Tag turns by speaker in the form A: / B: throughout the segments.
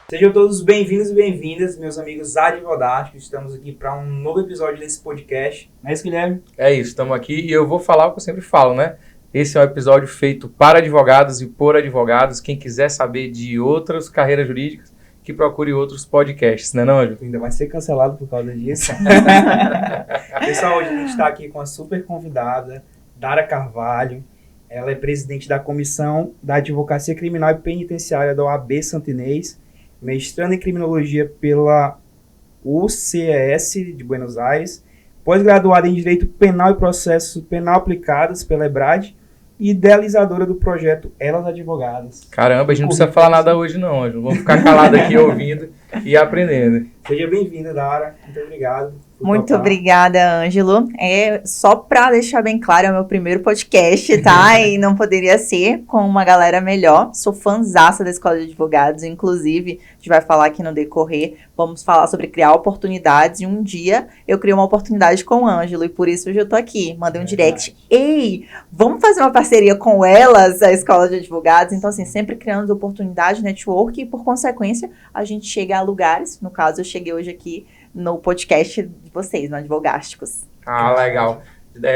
A: Sejam todos bem-vindos e bem-vindas, meus amigos advogados. Estamos aqui para um novo episódio desse podcast. Não é isso, Guilherme?
B: É isso, estamos aqui e eu vou falar o que eu sempre falo, né? Esse é um episódio feito para advogados e por advogados. Quem quiser saber de outras carreiras jurídicas, que procure outros podcasts, né, não, Ângelo?
A: Ainda vai ser cancelado por causa disso. Pessoal, hoje a gente está aqui com a super convidada, Dara Carvalho. Ela é presidente da Comissão da Advocacia Criminal e Penitenciária da OAB Santo Inês, mestrando em Criminologia pela UCES de Buenos Aires, pós-graduada em Direito Penal e Processo Penal Aplicados pela EBRAD e idealizadora do projeto Elas Advogadas.
B: Caramba, a gente não precisa falar nada hoje não, Ângelo. Vamos ficar calado aqui ouvindo e aprendendo.
A: Seja bem-vinda, Dara. Muito obrigado.
C: Muito obrigada, Ângelo. Só para deixar bem claro, é o meu primeiro podcast, tá? E não poderia ser com uma galera melhor. Sou fãzaça da Escola de Advogados, inclusive, a gente vai falar aqui no decorrer, vamos falar sobre criar oportunidades, e um dia eu criei uma oportunidade com o Ângelo, e por isso hoje eu tô aqui. Mandei um direct. Ei, vamos fazer uma parceria com elas, a Escola de Advogados? Então, assim, sempre criando oportunidade, network, e por consequência, a gente chega a lugares. No caso, eu cheguei hoje aqui no podcast de vocês, no Advogásticos.
B: Ah, legal.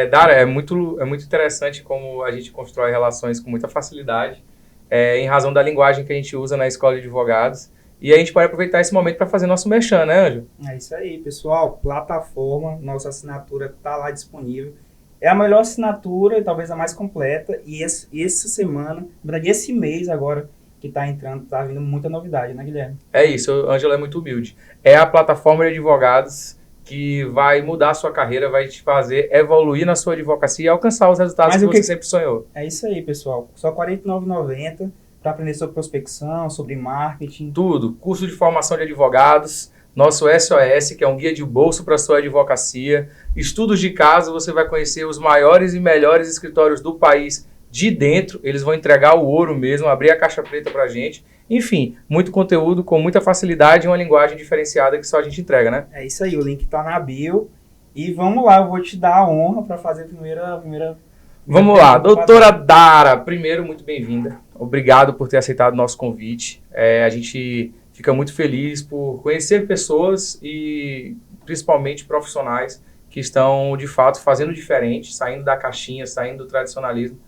B: Dara, é muito interessante como a gente constrói relações com muita facilidade, em razão da linguagem que a gente usa na Escola de Advogados. E a gente pode aproveitar esse momento para fazer nosso merchan, né, Ângelo?
A: É isso aí, pessoal. Plataforma, nossa assinatura está lá disponível. É a melhor assinatura e talvez a mais completa. E essa semana, na verdade, esse mês agora, que está entrando, está vindo muita novidade, né, Guilherme?
B: É isso, o Ângelo é muito humilde. É a plataforma de advogados que vai mudar a sua carreira, vai te fazer evoluir na sua advocacia e alcançar os resultados que você sempre sonhou.
A: É isso aí, pessoal. Só R$ 49,90 para aprender sobre prospecção, sobre marketing.
B: Tudo. Curso de formação de advogados, nosso SOS, que é um guia de bolso para a sua advocacia. Estudos de caso, você vai conhecer os maiores e melhores escritórios do país de dentro, eles vão entregar o ouro mesmo, abrir a caixa preta pra gente. Enfim, muito conteúdo com muita facilidade e uma linguagem diferenciada que só a gente entrega, né?
A: É isso aí, o link tá na bio. E vamos lá, eu vou te dar a honra para fazer a primeira
B: Vamos lá, doutora Dara, primeiro, muito bem-vinda. Obrigado por ter aceitado o nosso convite. A gente fica muito feliz por conhecer pessoas e principalmente profissionais que estão, de fato, fazendo diferente, saindo da caixinha, saindo do tradicionalismo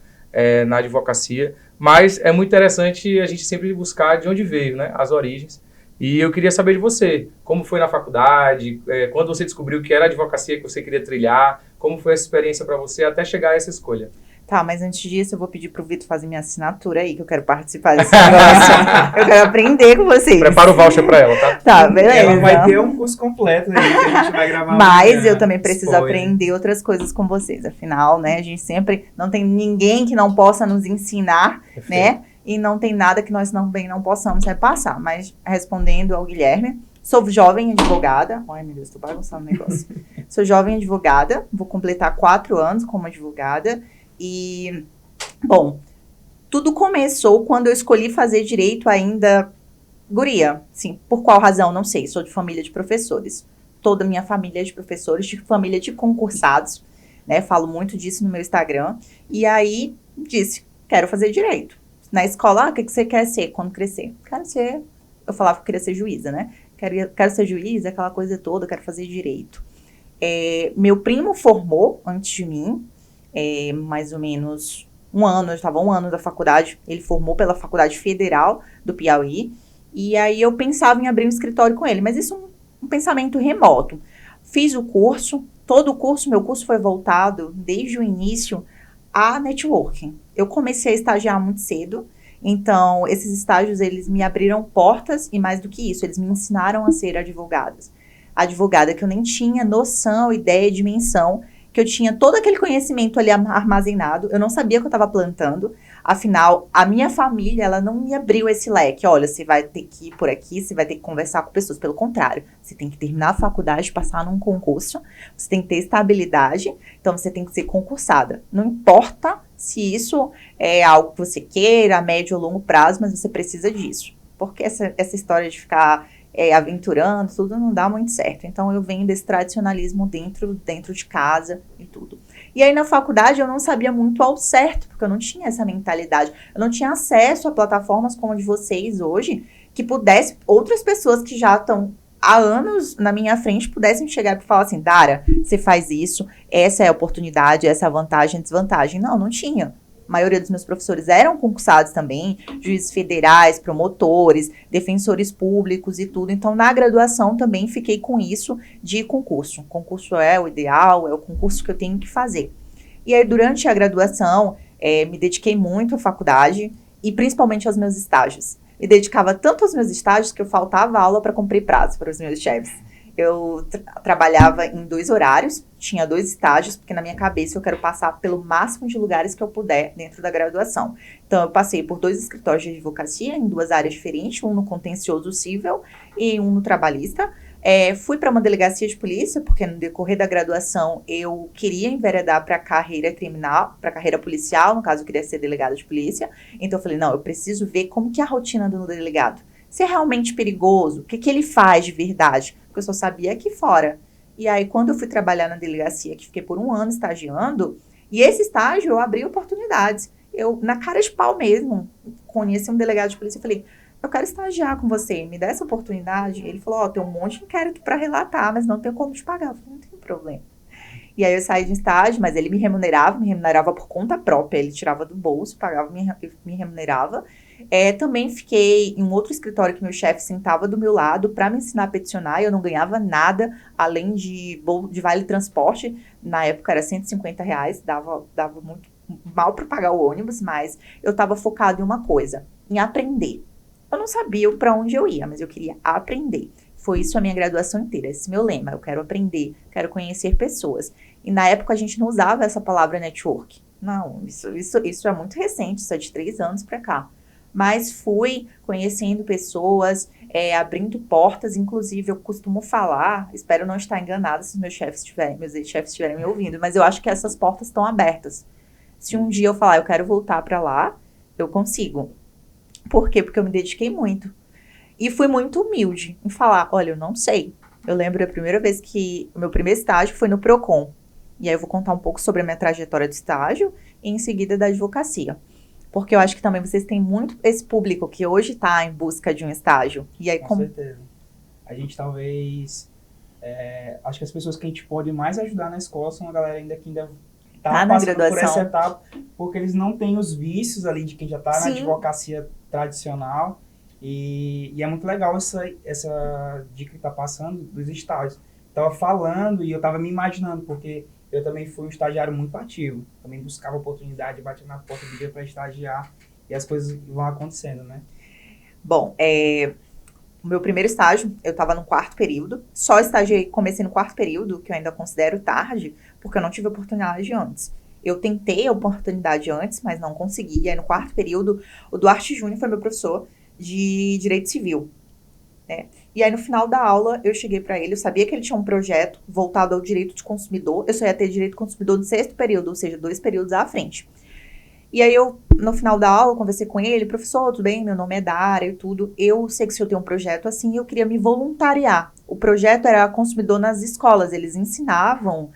B: na advocacia, mas é muito interessante a gente sempre buscar de onde veio, né, as origens. E eu queria saber de você, como foi na faculdade, quando você descobriu que era a advocacia que você queria trilhar, como foi essa experiência para você até chegar a essa escolha?
C: Tá, mas antes disso eu vou pedir pro Vitor fazer minha assinatura aí, que eu quero participar desse negócio. Eu quero aprender com vocês.
B: Prepara o voucher pra ela, tá?
C: Tá, beleza.
A: Ela vai ter um curso completo aí que a gente vai gravar.
C: Mas eu também preciso aprender outras coisas com vocês. Afinal, né, a gente sempre não tem ninguém que não possa nos ensinar, né? E não tem nada que nós também não possamos repassar. Mas respondendo ao Guilherme, sou jovem advogada. Ai, meu Deus, tô bagunçando o negócio. Sou jovem advogada, vou completar 4 anos como advogada. E, bom, tudo começou quando eu escolhi fazer direito ainda guria. Sim, por qual razão? Não sei. Sou de família de professores. Toda a minha família é de professores, de família de concursados, né? Falo muito disso no meu Instagram. E aí, disse, quero fazer direito. Na escola, o que você quer ser quando crescer? Quero ser... Eu falava que eu queria ser juíza, né? Quero ser juíza, aquela coisa toda, quero fazer direito. Meu primo formou antes de mim, mais ou menos um ano, eu estava 1 ano da faculdade, ele formou pela Faculdade Federal do Piauí, e aí eu pensava em abrir um escritório com ele, mas isso é um pensamento remoto. Fiz o curso, todo o curso, meu curso foi voltado desde o início a networking. Eu comecei a estagiar muito cedo, então esses estágios eles me abriram portas e mais do que isso, eles me ensinaram a ser advogada que eu nem tinha noção, ideia, dimensão, que eu tinha todo aquele conhecimento ali armazenado, eu não sabia que eu estava plantando, afinal, a minha família, ela não me abriu esse leque, olha, você vai ter que ir por aqui, você vai ter que conversar com pessoas, pelo contrário, você tem que terminar a faculdade, passar num concurso, você tem que ter estabilidade, então você tem que ser concursada, não importa se isso é algo que você queira, a médio ou longo prazo, mas você precisa disso, porque essa história de ficar aventurando, tudo não dá muito certo. Então, eu venho desse tradicionalismo dentro de casa e tudo. E aí, na faculdade, eu não sabia muito ao certo, porque eu não tinha essa mentalidade. Eu não tinha acesso a plataformas como a de vocês hoje, que que pudesse, outras pessoas que já estão há anos na minha frente pudessem chegar e falar assim, Dara, você faz isso, essa é a oportunidade, essa é a vantagem, a desvantagem. Não tinha. A maioria dos meus professores eram concursados também, juízes federais, promotores, defensores públicos e tudo. Então, na graduação também fiquei com isso de concurso. Concurso é o ideal, é o concurso que eu tenho que fazer. E aí, durante a graduação, me dediquei muito à faculdade e principalmente aos meus estágios. Me dedicava tanto aos meus estágios que eu faltava aula para cumprir prazo para os meus chefes. Eu trabalhava em 2 horários, tinha 2 estágios, porque na minha cabeça eu quero passar pelo máximo de lugares que eu puder dentro da graduação. Então, eu passei por 2 escritórios de advocacia em 2 áreas diferentes, um no contencioso civil e um no trabalhista. Fui para uma delegacia de polícia, porque no decorrer da graduação eu queria enveredar para a carreira criminal, para a carreira policial, no caso eu queria ser delegada de polícia. Então eu falei, não, eu preciso ver como que é a rotina do delegado. Se é realmente perigoso, o que ele faz de verdade? Porque eu só sabia aqui fora. E aí quando eu fui trabalhar na delegacia, que fiquei por 1 ano estagiando, e esse estágio eu abri oportunidades. Eu, na cara de pau mesmo, conheci um delegado de polícia e falei, eu quero estagiar com você, me dá essa oportunidade. Ele falou, tem um monte de inquérito para relatar, mas não tem como te pagar. Eu falei, não tem problema. E aí eu saí de estágio, mas ele me remunerava por conta própria. Ele tirava do bolso, pagava, me remunerava. Também fiquei em um outro escritório que meu chefe sentava do meu lado para me ensinar a peticionar. E eu não ganhava nada, além de vale transporte. Na época era R$150, dava muito mal para pagar o ônibus, mas eu estava focada em uma coisa, em aprender. Eu não sabia para onde eu ia, mas eu queria aprender. Foi isso a minha graduação inteira, esse meu lema. Eu quero aprender, quero conhecer pessoas. E na época a gente não usava essa palavra network. Não, isso é muito recente, isso é de 3 anos para cá. Mas fui conhecendo pessoas, abrindo portas. Inclusive, eu costumo falar, espero não estar enganada se meus ex-chefes estiverem me ouvindo, mas eu acho que essas portas estão abertas. Se um dia eu falar, eu quero voltar para lá, eu consigo. Por quê? Porque eu me dediquei muito. E fui muito humilde em falar, olha, eu não sei. Eu lembro a primeira vez que o meu primeiro estágio foi no Procon. E aí eu vou contar um pouco sobre a minha trajetória de estágio e em seguida da advocacia. Porque eu acho que também vocês têm muito esse público que hoje está em busca de um estágio. E aí,
A: Com certeza. A gente talvez... acho que as pessoas que a gente pode mais ajudar na escola são a galera ainda que ainda tá passando por essa etapa, porque eles não têm os vícios ali de quem já está na advocacia tradicional. E é muito legal essa dica que está passando dos estágios. Estava falando e eu estava me imaginando, porque eu também fui um estagiário muito ativo. Também buscava oportunidade, batia na porta, pedia para estagiar e as coisas vão acontecendo, né?
C: Bom, o meu primeiro estágio, eu estava no 4º período. Só comecei no 4º período, que eu ainda considero tarde, porque eu não tive oportunidade antes. Eu tentei a oportunidade antes, mas não consegui. E aí no 4º período, o Duarte Júnior foi meu professor de Direito Civil. Né? E aí no final da aula, eu cheguei para ele, eu sabia que ele tinha um projeto voltado ao direito de consumidor. Eu só ia ter direito de consumidor no 6º período, ou seja, 2 períodos à frente. E aí eu, no final da aula, conversei com ele, professor, tudo bem? Meu nome é Dara e tudo. Eu sei que se eu tenho um projeto assim, eu queria me voluntariar. O projeto era consumidor nas escolas, eles ensinavam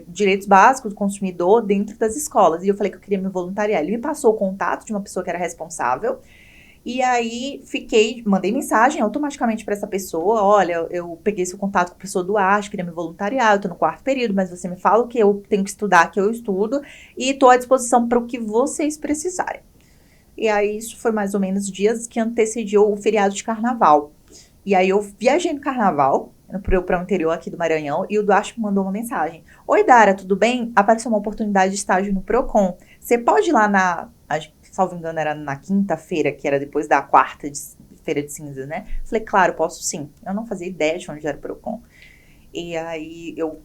C: direitos básicos do consumidor dentro das escolas. E eu falei que eu queria me voluntariar. Ele me passou o contato de uma pessoa que era responsável. E aí mandei mensagem automaticamente para essa pessoa, olha, eu peguei seu contato com a pessoa do Arte, queria me voluntariar, eu tô no 4º período, mas você me fala o que eu tenho que estudar, que eu estudo, e tô à disposição para o que vocês precisarem. E aí isso foi mais ou menos dias que antecediu o feriado de carnaval. E aí eu viajei no carnaval, para o interior aqui do Maranhão, e o Duarte me mandou uma mensagem. Oi, Dara, tudo bem? Apareceu uma oportunidade de estágio no Procon. Você pode ir lá salvo engano, era na quinta-feira, que era depois da 4ª feira de cinza, né? Falei, claro, posso sim. Eu não fazia ideia de onde era o Procon. E aí eu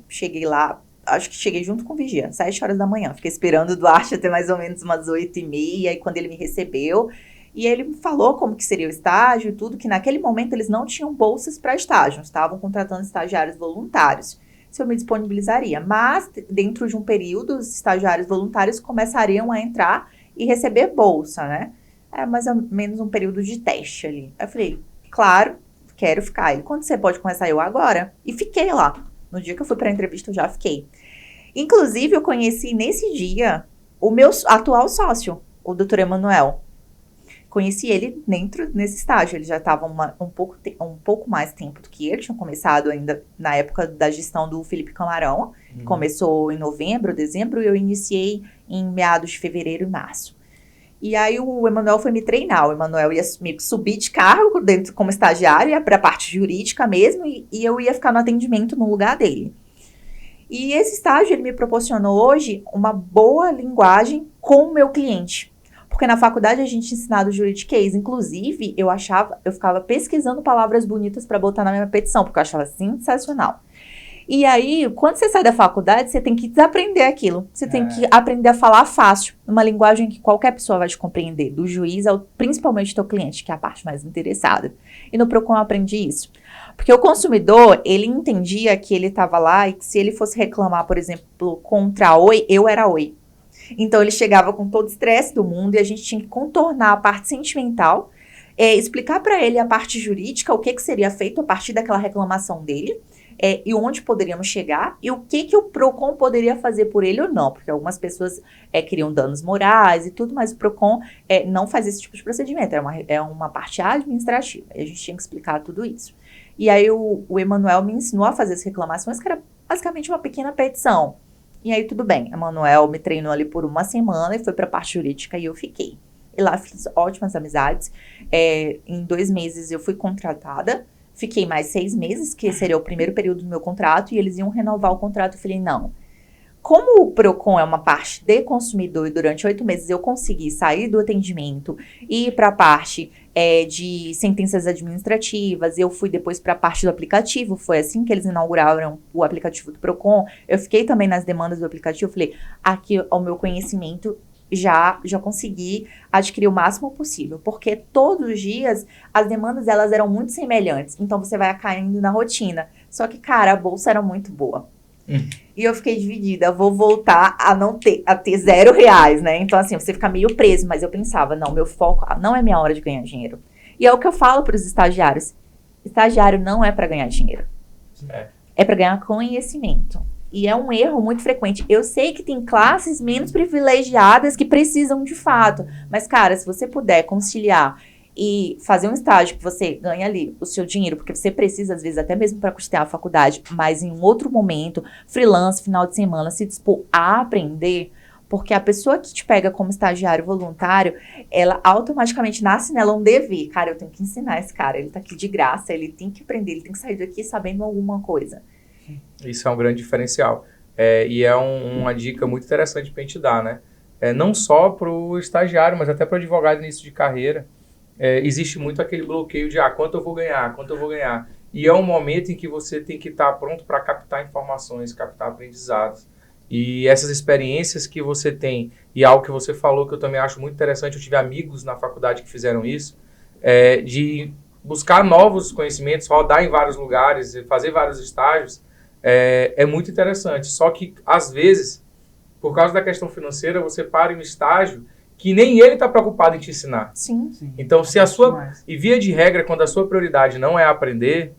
C: cheguei lá, acho que cheguei junto com o vigia, 7 horas da manhã. Fiquei esperando o Duarte até mais ou menos umas 8h30, aí quando ele me recebeu, e ele me falou como que seria o estágio e tudo, que naquele momento eles não tinham bolsas para estágio, estavam contratando estagiários voluntários. Se eu me disponibilizaria. Mas, dentro de um período, os estagiários voluntários começariam a entrar e receber bolsa, né? Era mais ou menos um período de teste ali. Aí eu falei, claro, quero ficar. Ele, quando você pode começar? Eu, agora. E fiquei lá. No dia que eu fui para a entrevista, eu já fiquei. Inclusive, eu conheci nesse dia o meu atual sócio, o Dr. Emanuel. conheci ele dentro nesse estágio. Ele já estava um pouco mais tempo do que ele. Tinha começado ainda na época da gestão do Felipe Camarão. Começou em novembro, dezembro, e eu iniciei em meados de fevereiro e março. E aí o Emanuel foi me treinar. O Emanuel ia me subir de cargo dentro como estagiário, ia para a parte jurídica mesmo, e eu ia ficar no atendimento no lugar dele. E esse estágio, ele me proporcionou hoje uma boa linguagem com o meu cliente. Porque na faculdade a gente ensinava juridiquês. Inclusive, eu ficava pesquisando palavras bonitas para botar na minha petição, porque eu achava sensacional. E aí, quando você sai da faculdade, você tem que desaprender aquilo. Você tem que aprender a falar fácil, numa linguagem que qualquer pessoa vai te compreender, do juiz ao principalmente teu cliente, que é a parte mais interessada. E no Procon eu aprendi isso. Porque o consumidor, ele entendia que ele estava lá e que se ele fosse reclamar, por exemplo, contra a Oi, eu era a Oi. Então, ele chegava com todo o estresse do mundo e a gente tinha que contornar a parte sentimental, explicar para ele a parte jurídica, o que seria feito a partir daquela reclamação dele, e onde poderíamos chegar, e o que o Procon poderia fazer por ele ou não, porque algumas pessoas queriam danos morais e tudo, mas o Procon não faz esse tipo de procedimento, é uma parte administrativa, e a gente tinha que explicar tudo isso. E aí o Emanuel me ensinou a fazer as reclamações, que era basicamente uma pequena petição. E aí tudo bem, Emanuel me treinou ali por uma semana e foi para a parte jurídica e eu fiquei. E lá fiz ótimas amizades, em 2 meses eu fui contratada, fiquei mais 6 meses, que seria o primeiro período do meu contrato, e eles iam renovar o contrato. Eu falei, não. Como o Procon é uma parte de consumidor e durante 8 meses eu consegui sair do atendimento e ir para a parte de sentenças administrativas, eu fui depois para a parte do aplicativo, foi assim que eles inauguraram o aplicativo do Procon, eu fiquei também nas demandas do aplicativo, falei, aqui o meu conhecimento já consegui adquirir o máximo possível, porque todos os dias as demandas elas eram muito semelhantes, então você vai caindo na rotina, só que cara, a bolsa era muito boa. E eu fiquei dividida, vou voltar a ter R$0, né? Então, assim, você fica meio preso, mas eu pensava, não, meu foco não é minha hora de ganhar dinheiro. E é o que eu falo para os estagiários. Estagiário não é para ganhar dinheiro. É para ganhar conhecimento. E é um erro muito frequente. Eu sei que tem classes menos privilegiadas que precisam de fato. Mas, cara, se você puder conciliar e fazer um estágio que você ganha ali o seu dinheiro, porque você precisa, às vezes, até mesmo para custear a faculdade, mas em um outro momento, freelance, final de semana, se dispor a aprender, porque a pessoa que te pega como estagiário voluntário, ela automaticamente nasce nela um dever. Cara, eu tenho que ensinar esse cara, ele tá aqui de graça, ele tem que aprender, ele tem que sair daqui sabendo alguma coisa.
B: Isso é um grande diferencial. E é uma dica muito interessante para a gente dar, né? Não só para o estagiário, mas até para o advogado no início de carreira. Existe muito aquele bloqueio de quanto eu vou ganhar. E é um momento em que você tem que estar pronto para captar informações, captar aprendizados. E essas experiências que você tem, e algo que você falou que eu também acho muito interessante, eu tive amigos na faculdade que fizeram isso, de buscar novos conhecimentos, rodar em vários lugares, fazer vários estágios, é muito interessante. Só que, às vezes, por causa da questão financeira, você para em um estágio que nem ele está preocupado em te ensinar.
C: Sim.
B: Então, se a sua... E via de regra, quando a sua prioridade não é aprender,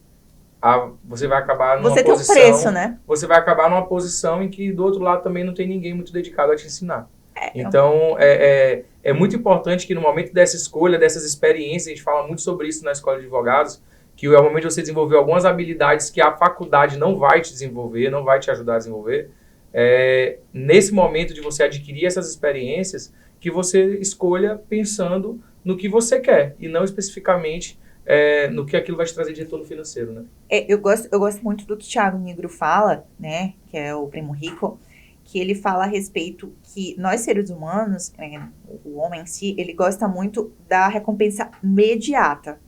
B: você vai acabar numa posição...
C: Você tem um preço, né?
B: Você vai acabar numa posição em que do outro lado também não tem ninguém muito dedicado a te ensinar. Então, é muito importante que no momento dessa escolha, dessas experiências, a gente fala muito sobre isso na escola de advogados, que é o momento de você desenvolver algumas habilidades que a faculdade não vai te desenvolver, não vai te ajudar a desenvolver. Nesse momento de você adquirir essas experiências, que você escolha pensando no que você quer e não especificamente no que aquilo vai te trazer de retorno financeiro, né?
C: Eu gosto muito do que o Thiago Nigro fala, né, que é o Primo Rico, que ele fala a respeito que nós seres humanos, o homem em si, ele gosta muito da recompensa imediata,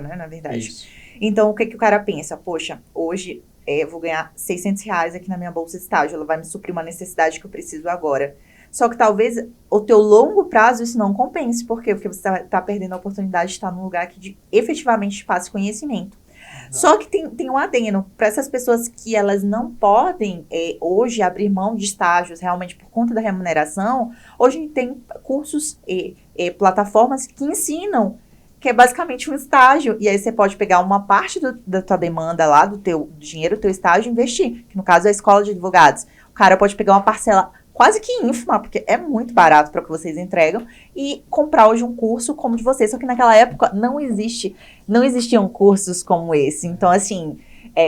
C: né, na verdade. Isso. Então, o que o cara pensa? Poxa, hoje eu vou ganhar R$600 aqui na minha bolsa de estágio, ela vai me suprir uma necessidade que eu preciso agora. Só que talvez o teu longo prazo isso não compense. Por quê? Porque você tá perdendo a oportunidade de estar num lugar que efetivamente te passe conhecimento. Exato. Só que tem um adendo. Para essas pessoas que elas não podem hoje abrir mão de estágios realmente por conta da remuneração, hoje tem cursos e plataformas que ensinam que é basicamente um estágio. E aí você pode pegar uma parte da tua demanda lá, do teu dinheiro, do teu estágio e investir. Que no caso é a escola de advogados. O cara pode pegar uma parcela quase que ínfima, porque é muito barato para o que vocês entregam, e comprar hoje um curso como o de vocês. Só que naquela época não existiam cursos como esse. Então, assim,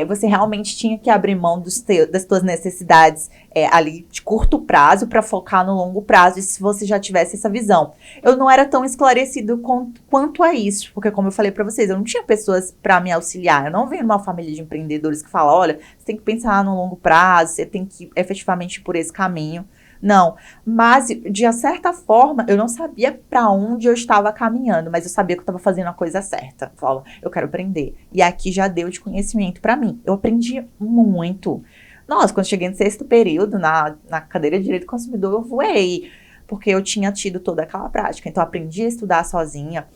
C: você realmente tinha que abrir mão das suas necessidades ali de curto prazo para focar no longo prazo, e se você já tivesse essa visão. Eu não era tão esclarecido quanto a isso, porque como eu falei para vocês, eu não tinha pessoas para me auxiliar. Eu não venho de uma família de empreendedores que fala, olha, você tem que pensar no longo prazo, você tem que efetivamente ir por esse caminho. Não, mas de certa forma eu não sabia para onde eu estava caminhando, mas eu sabia que eu estava fazendo a coisa certa. Falo, eu quero aprender. E aqui já deu de conhecimento para mim. Eu aprendi muito. Nossa, quando cheguei no 6º período, na cadeira de Direito do Consumidor, eu voei, porque eu tinha tido toda aquela prática. Então, eu aprendi a estudar sozinha.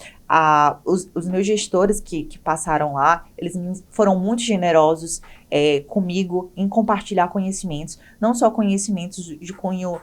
C: Os meus gestores que passaram lá, eles foram muito generosos comigo em compartilhar conhecimentos, não só conhecimentos de cunho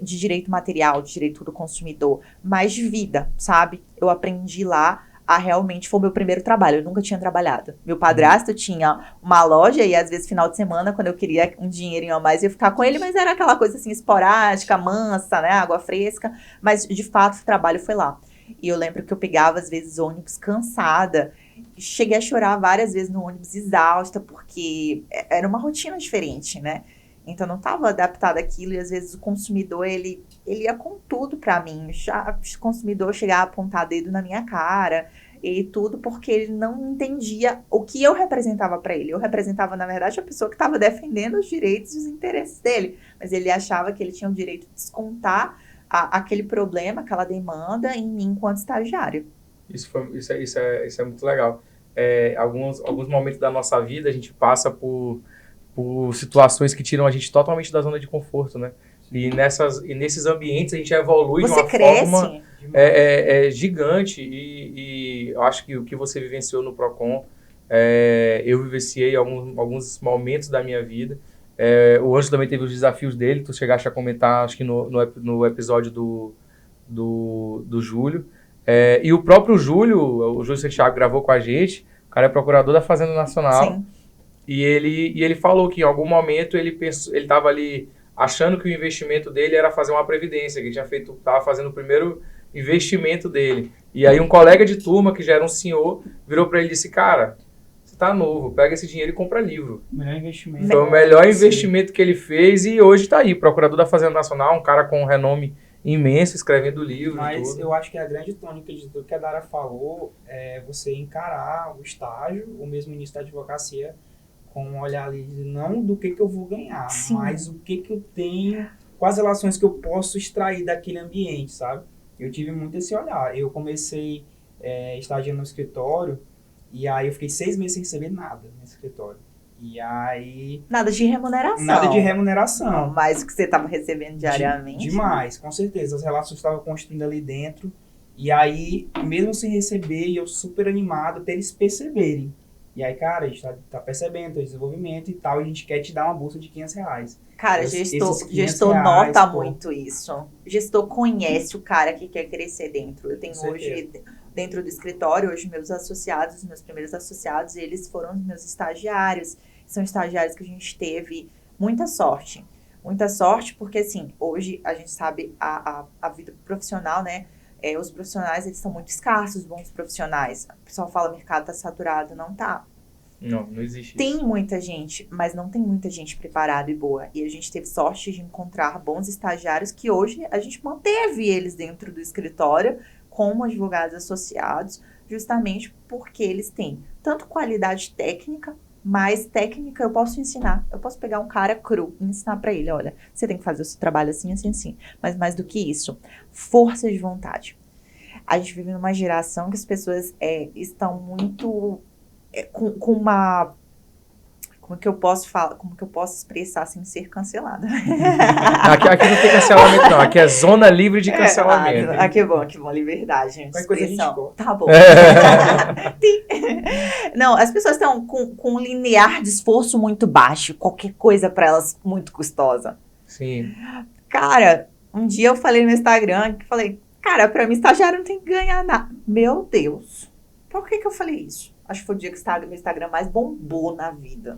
C: de direito material, de direito do consumidor, mas de vida, sabe? Eu aprendi lá realmente, foi o meu primeiro trabalho, eu nunca tinha trabalhado. Meu padrasto tinha uma loja e às vezes final de semana, quando eu queria um dinheirinho a mais, eu ia ficar com ele, mas era aquela coisa assim esporádica, mansa, né, água fresca, mas de fato o trabalho foi lá. E eu lembro que eu pegava às vezes ônibus cansada, cheguei a chorar várias vezes no ônibus exausta, porque era uma rotina diferente, né? Então, não estava adaptada àquilo, e às vezes o consumidor, ele ia com tudo para mim. O consumidor chegava a apontar dedo na minha cara e tudo, porque ele não entendia o que eu representava para ele. Eu representava, na verdade, a pessoa que estava defendendo os direitos e os interesses dele, mas ele achava que ele tinha o direito de descontar aquele problema, aquela demanda em mim enquanto estagiário.
B: Isso é muito legal. Alguns momentos da nossa vida, a gente passa por situações que tiram a gente totalmente da zona de conforto, né? E nesses ambientes a gente evolui de uma forma gigante. E eu acho que o que você vivenciou no Procon, eu vivenciei alguns momentos da minha vida. O Anjo também teve os desafios dele, tu chegaste a comentar, acho que no episódio do Júlio. E o próprio o Júlio Santiago gravou com a gente, o cara é procurador da Fazenda Nacional.
C: Sim.
B: E ele falou que em algum momento ele estava ali achando que o investimento dele era fazer uma previdência, que ele estava fazendo o primeiro investimento dele. E aí um colega de turma, que já era um senhor, virou para ele e disse, cara, você tá novo, pega esse dinheiro e compra livro.
A: Melhor investimento.
B: Foi o melhor investimento que ele fez e hoje está aí, procurador da Fazenda Nacional, um cara com um renome imenso, escrevendo livro.
A: Mas
B: e tudo.
A: eu acho que a grande tônica de tudo que a Dara falou é você encarar o estágio, o mesmo início da advocacia, com um olhar ali, não do que eu vou ganhar,
C: Sim.
A: mas o que eu tenho, quais relações que eu posso extrair daquele ambiente, sabe? Eu tive muito esse olhar. Eu comecei estagiando no escritório, e aí eu fiquei 6 meses sem receber nada no escritório. E aí...
C: Nada de remuneração.
A: Nada de remuneração.
C: Não, mas o que você estava recebendo diariamente.
A: Demais, com certeza. As relações estavam construindo ali dentro. E aí, mesmo sem receber, eu super animado até eles perceberem. E aí, cara, a gente tá percebendo o desenvolvimento e tal, e a gente quer te dar uma bolsa de R$500.
C: Cara, gestor nota muito isso. Gestor conhece o cara que quer crescer dentro. Eu tenho hoje, dentro do escritório, hoje meus primeiros associados, eles foram os meus estagiários. São estagiários que a gente teve muita sorte. Muita sorte porque, assim, hoje a gente sabe a vida profissional, né? Os profissionais, eles são muito escassos, bons profissionais. O pessoal fala, o mercado tá saturado, não tá.
B: Não existe
C: Tem
B: isso.
C: muita gente, mas não tem muita gente preparada e boa. E a gente teve sorte de encontrar bons estagiários que hoje a gente manteve eles dentro do escritório como advogados associados, justamente porque eles têm tanto qualidade técnica, mas técnica eu posso ensinar. Eu posso pegar um cara cru e ensinar para ele, olha, você tem que fazer o seu trabalho assim, assim, assim. Mas mais do que isso, força de vontade. A gente vive numa geração que as pessoas estão muito com uma... Como que eu posso expressar sem ser cancelada?
B: Aqui não tem cancelamento, não. Aqui é zona livre de cancelamento.
C: Aqui é bom, liberdade.
A: Qualquer coisa a gente corta.
C: Tá bom. Não, as pessoas estão com um linear de esforço muito baixo. Qualquer coisa para elas muito custosa.
B: Sim.
C: Cara, um dia eu falei no Instagram, cara, para mim estagiário não tem que ganhar nada. Meu Deus. Por que eu falei isso? Acho que foi o dia que meu Instagram mais bombou na vida.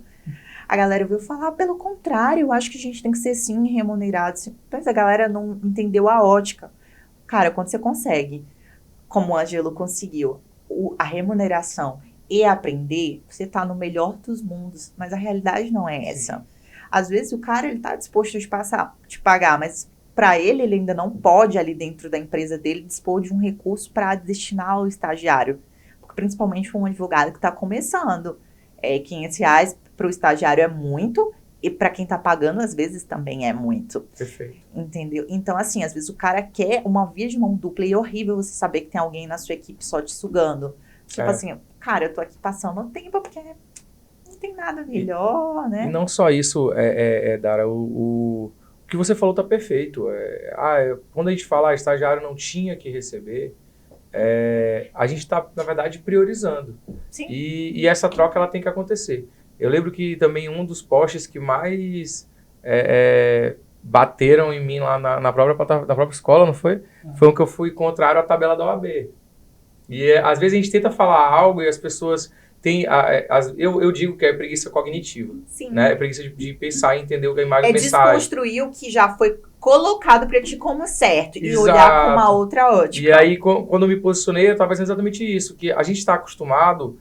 C: A galera veio falar, pelo contrário, eu acho que a gente tem que ser, sim, remunerado. Mas a galera não entendeu a ótica. Cara, quando você consegue, como o Ângelo conseguiu, a remuneração e aprender, você tá no melhor dos mundos. Mas a realidade não é essa. Sim. Às vezes o cara, ele tá disposto a te pagar, mas para ele ainda não pode, ali dentro da empresa dele, dispor de um recurso para destinar ao estagiário. Porque, principalmente para um advogado que está começando. R$500 para o estagiário é muito, e para quem está pagando, às vezes, também é muito.
B: Perfeito.
C: Entendeu? Então, assim, às vezes o cara quer uma via de mão dupla e é horrível você saber que tem alguém na sua equipe só te sugando. Tipo assim, cara, eu tô aqui passando tempo porque não tem nada melhor, né?
B: E não só isso, Dara, o que você falou tá perfeito. Quando a gente fala estagiário não tinha que receber, a gente está, na verdade, priorizando.
C: Sim.
B: E essa troca ela tem que acontecer. Eu lembro que também um dos posts que mais bateram em mim lá na própria escola, não foi? Foi um que eu fui contrário à tabela da OAB. E às vezes a gente tenta falar algo e as pessoas têm... eu digo que é preguiça cognitiva.
C: Sim.
B: Né? É preguiça de pensar e entender a imagem
C: É
B: mensagem.
C: desconstruir o que já foi colocado para ti como certo.
B: Exato.
C: E olhar com uma outra ótica.
B: E aí, quando eu me posicionei, eu estava fazendo exatamente isso. Que a gente está acostumado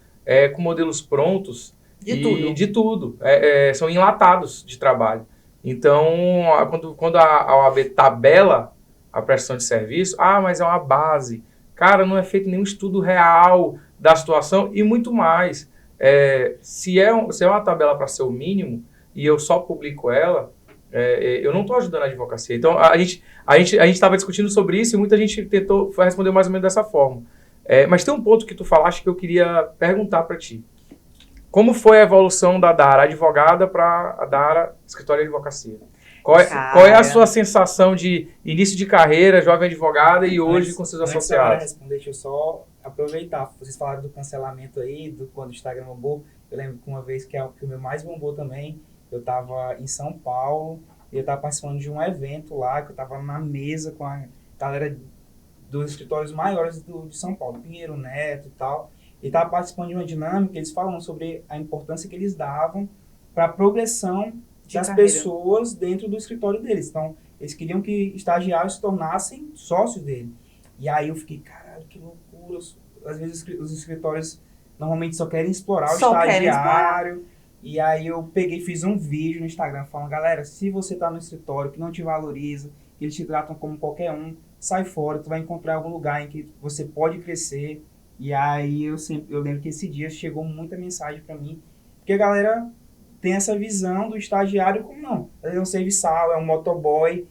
B: com modelos prontos de tudo. São enlatados de trabalho. Então, quando a OAB tabela a prestação de serviço, mas é uma base. Cara, não é feito nenhum estudo real da situação e muito mais. Se é uma tabela para ser o mínimo e eu só publico ela, eu não estou ajudando a advocacia. Então, a gente estava discutindo sobre isso e muita gente tentou responder mais ou menos dessa forma. Mas tem um ponto que tu falaste que eu queria perguntar para ti. Como foi a evolução da Dara advogada para a Dara escritório de advocacia? Qual é a sua sensação de início de carreira, jovem advogada e hoje com seus associados?
A: Responder, deixa eu só aproveitar. Vocês falaram do cancelamento aí, quando o Instagram bombou. Eu lembro que uma vez que o meu mais bombou também, eu estava em São Paulo e eu estava participando de um evento lá, que eu estava na mesa com a galera dos escritórios maiores de São Paulo, Pinheiro Neto e tal. E estava participando de uma dinâmica, eles falam sobre a importância que eles davam para a progressão das pessoas dentro do escritório deles. Então, eles queriam que estagiários se tornassem sócios dele. E aí eu fiquei, caralho, que loucura. Às vezes os escritórios normalmente só querem explorar o estagiário. E aí eu fiz um vídeo no Instagram falando, galera, se você tá no escritório que não te valoriza, que eles te tratam como qualquer um, sai fora, tu vai encontrar algum lugar em que você pode crescer. E aí eu lembro que esse dia chegou muita mensagem para mim, porque a galera tem essa visão do estagiário como não. Ele é um serviçal, é um motoboy,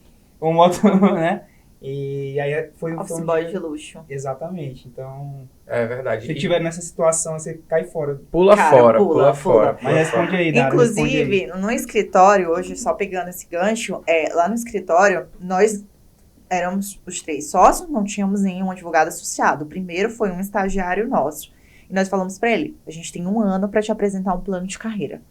A: né? E aí foi
C: office boy de luxo.
A: Exatamente. Então,
B: é verdade.
A: Se tiver nessa situação, você cai fora.
B: Pula fora.
A: Mas responde aí, Dara.
C: Inclusive, no escritório, hoje, só pegando esse gancho, lá no escritório, nós éramos os 3 sócios, não tínhamos nenhum advogado associado. O primeiro foi um estagiário nosso. E nós falamos para ele, a gente tem 1 ano para te apresentar um plano de carreira.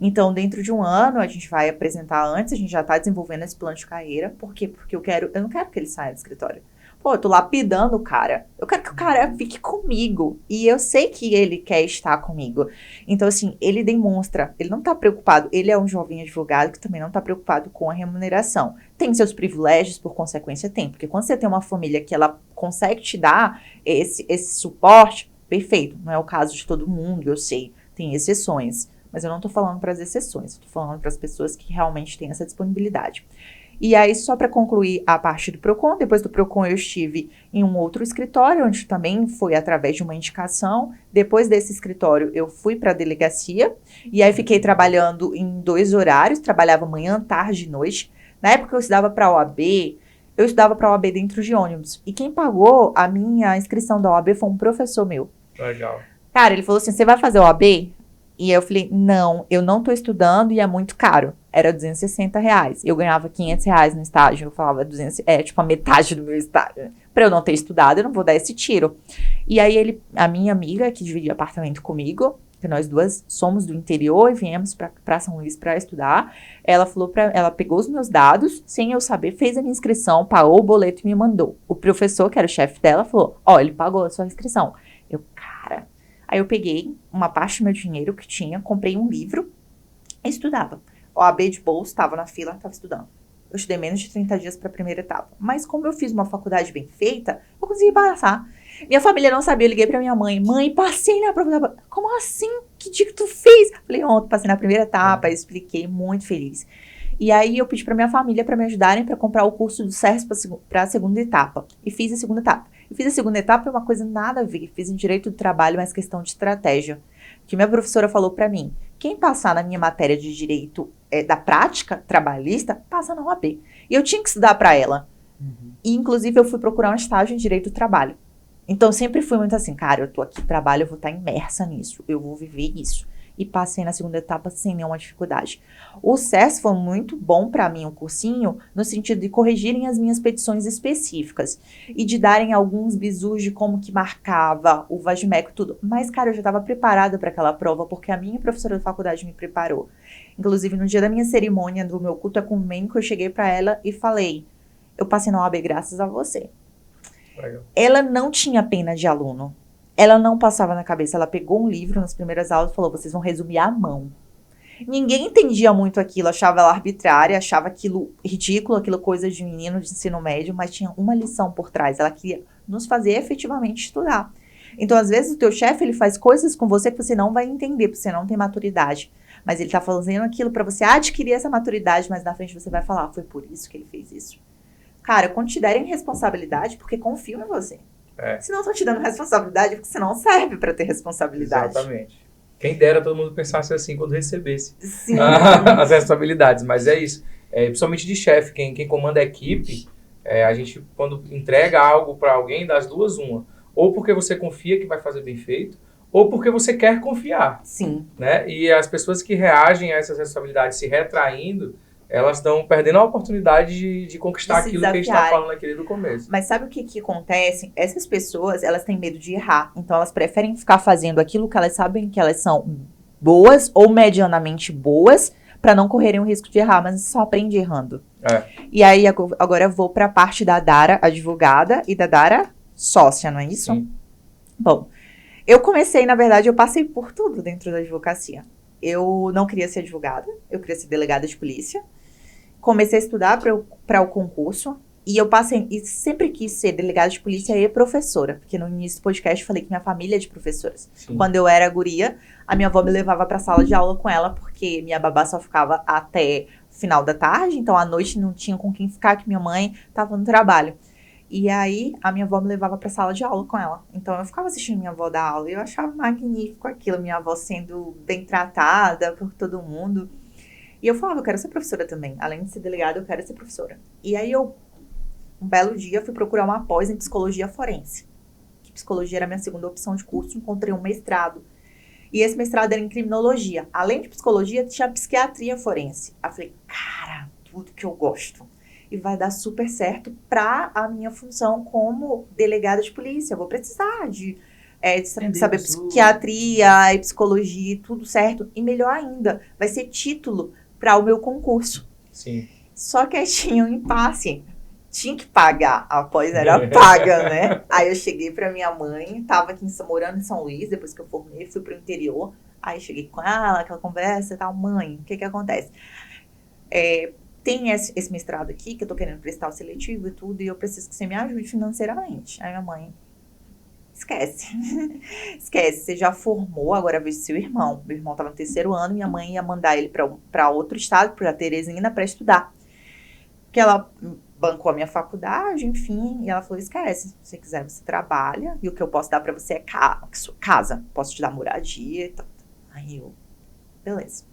C: Então, dentro de 1 ano, a gente vai apresentar antes, a gente já está desenvolvendo esse plano de carreira. Por quê? Porque eu não quero que ele saia do escritório. Pô, eu tô lapidando o cara. Eu quero que o cara fique comigo. E eu sei que ele quer estar comigo. Então, assim, ele demonstra, ele não tá preocupado. Ele é um jovem advogado que também não tá preocupado com a remuneração. Tem seus privilégios, por consequência, tem. Porque quando você tem uma família que ela consegue te dar esse suporte, perfeito. Não é o caso de todo mundo, eu sei. Tem exceções. Mas eu não tô falando para as exceções. Eu tô falando para as pessoas que realmente têm essa disponibilidade. E aí, só para concluir a parte do PROCON, depois do PROCON eu estive em um outro escritório, onde também foi através de uma indicação. Depois desse escritório, eu fui para a delegacia, e aí fiquei trabalhando em 2 horários, trabalhava manhã, tarde e noite. Na época eu estudava para a OAB, eu estudava para a OAB dentro de ônibus. E quem pagou a minha inscrição da OAB foi um professor meu.
B: Legal.
C: Cara, ele falou assim, você vai fazer OAB? E eu falei, não, eu não tô estudando e é muito caro. Era R$260. Eu ganhava R$500 no estágio. Eu falava 200, tipo a metade do meu estágio. Pra eu não ter estudado, eu não vou dar esse tiro. E aí a minha amiga, que dividia apartamento comigo, que nós duas somos do interior e viemos pra São Luís pra estudar, ela pegou os meus dados, sem eu saber, fez a minha inscrição, pagou o boleto e me mandou. O professor, que era o chefe dela, falou, ele pagou a sua inscrição. Cara... Aí eu peguei uma parte do meu dinheiro que tinha, comprei um livro Estudava. OAB de bolsa, estava na fila, estava estudando. Eu estudei menos de 30 dias para a primeira etapa. Mas como eu fiz uma faculdade bem feita, eu consegui passar. Minha família não sabia, eu liguei para minha mãe. Mãe, passei na prova da... Como assim? Que dia que tu fez? Falei, ontem, passei na primeira etapa, expliquei, muito feliz. E aí eu pedi para minha família para me ajudarem para comprar o curso do SERS para a segunda etapa. E fiz a segunda etapa. E fiz a segunda etapa é uma coisa nada a ver. Fiz em direito do trabalho, mas questão de estratégia. Que minha professora falou para mim, quem passar na minha matéria de direito da prática trabalhista, passa na OAB. E eu tinha que estudar para ela. E, inclusive, eu fui procurar um estágio em direito do trabalho. Então, sempre fui muito assim, cara, eu tô aqui, trabalho, eu vou estar imersa nisso, eu vou viver isso. E passei na segunda etapa sem nenhuma dificuldade. O SES foi muito bom para mim, um cursinho, no sentido de corrigirem as minhas petições específicas e de darem alguns bizus de como que marcava o vagimeco, tudo. Mas, cara, eu já estava preparada para aquela prova, porque a minha professora da faculdade me preparou. Inclusive, no dia da minha cerimônia, do meu culto ecumênico, eu cheguei para ela e falei, eu passei na OAB graças a você.
B: Legal.
C: Ela não tinha pena de aluno. Ela não passava na cabeça. Ela pegou um livro nas primeiras aulas e falou, vocês vão resumir à mão. Ninguém entendia muito aquilo, achava ela arbitrária, achava aquilo ridículo, aquilo coisa de menino de ensino médio, mas tinha uma lição por trás. Ela queria nos fazer efetivamente estudar. Então, às vezes, o teu chefe, ele faz coisas com você que você não vai entender, porque você não tem maturidade. Mas ele tá fazendo aquilo para você adquirir essa maturidade, mas na frente você vai falar, foi por isso que ele fez isso. Cara, quando te derem responsabilidade, porque confio em você. Se não estão te dando responsabilidade, porque você não serve para ter responsabilidade.
B: Exatamente. Quem dera todo mundo pensasse assim quando recebesse
C: Sim.
B: as responsabilidades. Mas é isso. Principalmente de chefe, quem comanda a equipe, a gente, quando entrega algo para alguém, das duas, uma. Ou porque você confia que vai fazer bem feito, ou porque você quer confiar.
C: Sim.
B: Né? E as pessoas que reagem a essas responsabilidades se retraindo, elas estão perdendo a oportunidade de conquistar aquilo que a gente está falando aqui do começo.
C: Mas sabe o que acontece? Essas pessoas, elas têm medo de errar. Então, elas preferem ficar fazendo aquilo que elas sabem que elas são boas ou medianamente boas para não correrem o risco de errar. Mas só aprende errando. E aí, agora eu vou para a parte da Dara advogada e da Dara sócia, não é isso?
B: Sim.
C: Bom, eu comecei, na verdade, eu passei por tudo dentro da advocacia. Eu não queria ser advogada, eu queria ser delegada de polícia. Comecei a estudar para o concurso e eu passei, e sempre quis ser delegada de polícia e professora, porque no início do podcast eu falei que minha família é de professoras.
B: Sim.
C: Quando eu era guria, a minha avó me levava para a sala de aula com ela, porque minha babá só ficava até final da tarde, então à noite não tinha com quem ficar, que minha mãe estava no trabalho. E aí, a minha avó me levava pra sala de aula com ela. Então, eu ficava assistindo minha avó dar aula e eu achava magnífico aquilo, minha avó sendo bem tratada por todo mundo. E eu falava, eu quero ser professora também. Além de ser delegada, eu quero ser professora. E aí, um belo dia, fui procurar uma pós em psicologia forense. Que psicologia era a minha segunda opção de curso, encontrei um mestrado. E esse mestrado era em criminologia. Além de psicologia, tinha psiquiatria forense. Aí eu falei, cara, tudo que eu gosto. E vai dar super certo para a minha função como delegada de polícia. Eu vou precisar de saber psiquiatria e psicologia, tudo certo. E melhor ainda, vai ser título para o meu concurso.
B: Sim.
C: Só que aí tinha um impasse. Tinha que pagar. A pós era paga, né? Aí eu cheguei para minha mãe, estava aqui morando em São Luís, depois que eu formei, fui para o interior. Aí cheguei com ela, aquela conversa e tal. Mãe, o que acontece? Tem esse mestrado aqui, que eu tô querendo prestar o seletivo e tudo, e eu preciso que você me ajude financeiramente. Aí minha mãe, esquece. Esquece, você já formou, agora vejo seu irmão. Meu irmão tava no 3º ano, minha mãe ia mandar ele pra outro estado, pra Teresina, pra estudar. Porque ela bancou a minha faculdade, enfim, e ela falou, esquece, se você quiser você trabalha, e o que eu posso dar pra você é casa. Posso te dar moradia e tal. Aí eu, beleza.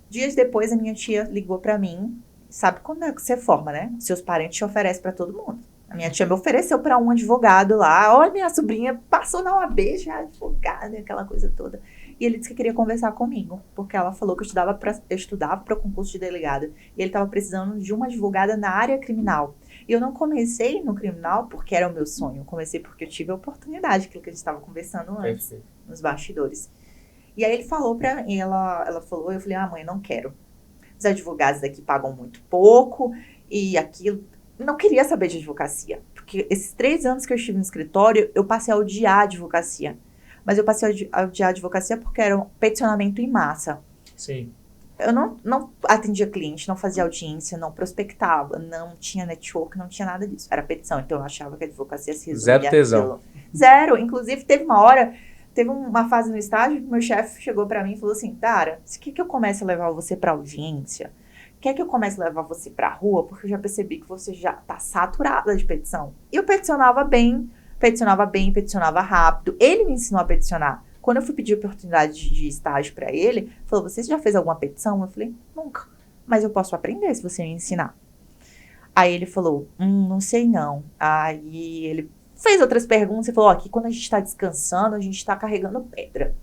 C: Dias depois, a minha tia ligou pra mim. Sabe quando é que você forma, né? Seus parentes te oferecem pra todo mundo. A minha tia me ofereceu pra um advogado lá. Olha, minha sobrinha passou na OAB, já é advogada, aquela coisa toda. E ele disse que queria conversar comigo, porque ela falou que eu estudava para concurso de delegada. E ele estava precisando de uma advogada na área criminal. E eu não comecei no criminal porque era o meu sonho. Eu comecei porque eu tive a oportunidade, aquilo que a gente estava conversando antes, nos bastidores. E aí ele falou pra mim, ela falou, eu falei, mãe, não quero. Os advogados daqui pagam muito pouco e aquilo. Não queria saber de advocacia. Porque esses 3 anos que eu estive no escritório, eu passei a odiar a advocacia. Mas eu passei a odiar a advocacia porque era um peticionamento em massa.
B: Sim.
C: Eu não atendia cliente, não fazia audiência, não prospectava, não tinha network, não tinha nada disso. Era petição, então eu achava que a advocacia se resumia
B: Zero tesão.
C: àquilo. Zero. Inclusive, teve uma fase no estágio que meu chefe chegou pra mim e falou assim, Dara, você quer que eu comece a levar você pra audiência? Quer que eu comece a levar você pra rua? Porque eu já percebi que você já tá saturada de petição. E eu peticionava peticionava rápido. Ele me ensinou a peticionar. Quando eu fui pedir oportunidade de estágio pra ele, falou, você já fez alguma petição? Eu falei, nunca. Mas eu posso aprender se você me ensinar. Aí ele falou, não sei não. Aí ele fez outras perguntas e falou, aqui quando a gente tá descansando, a gente tá carregando pedra.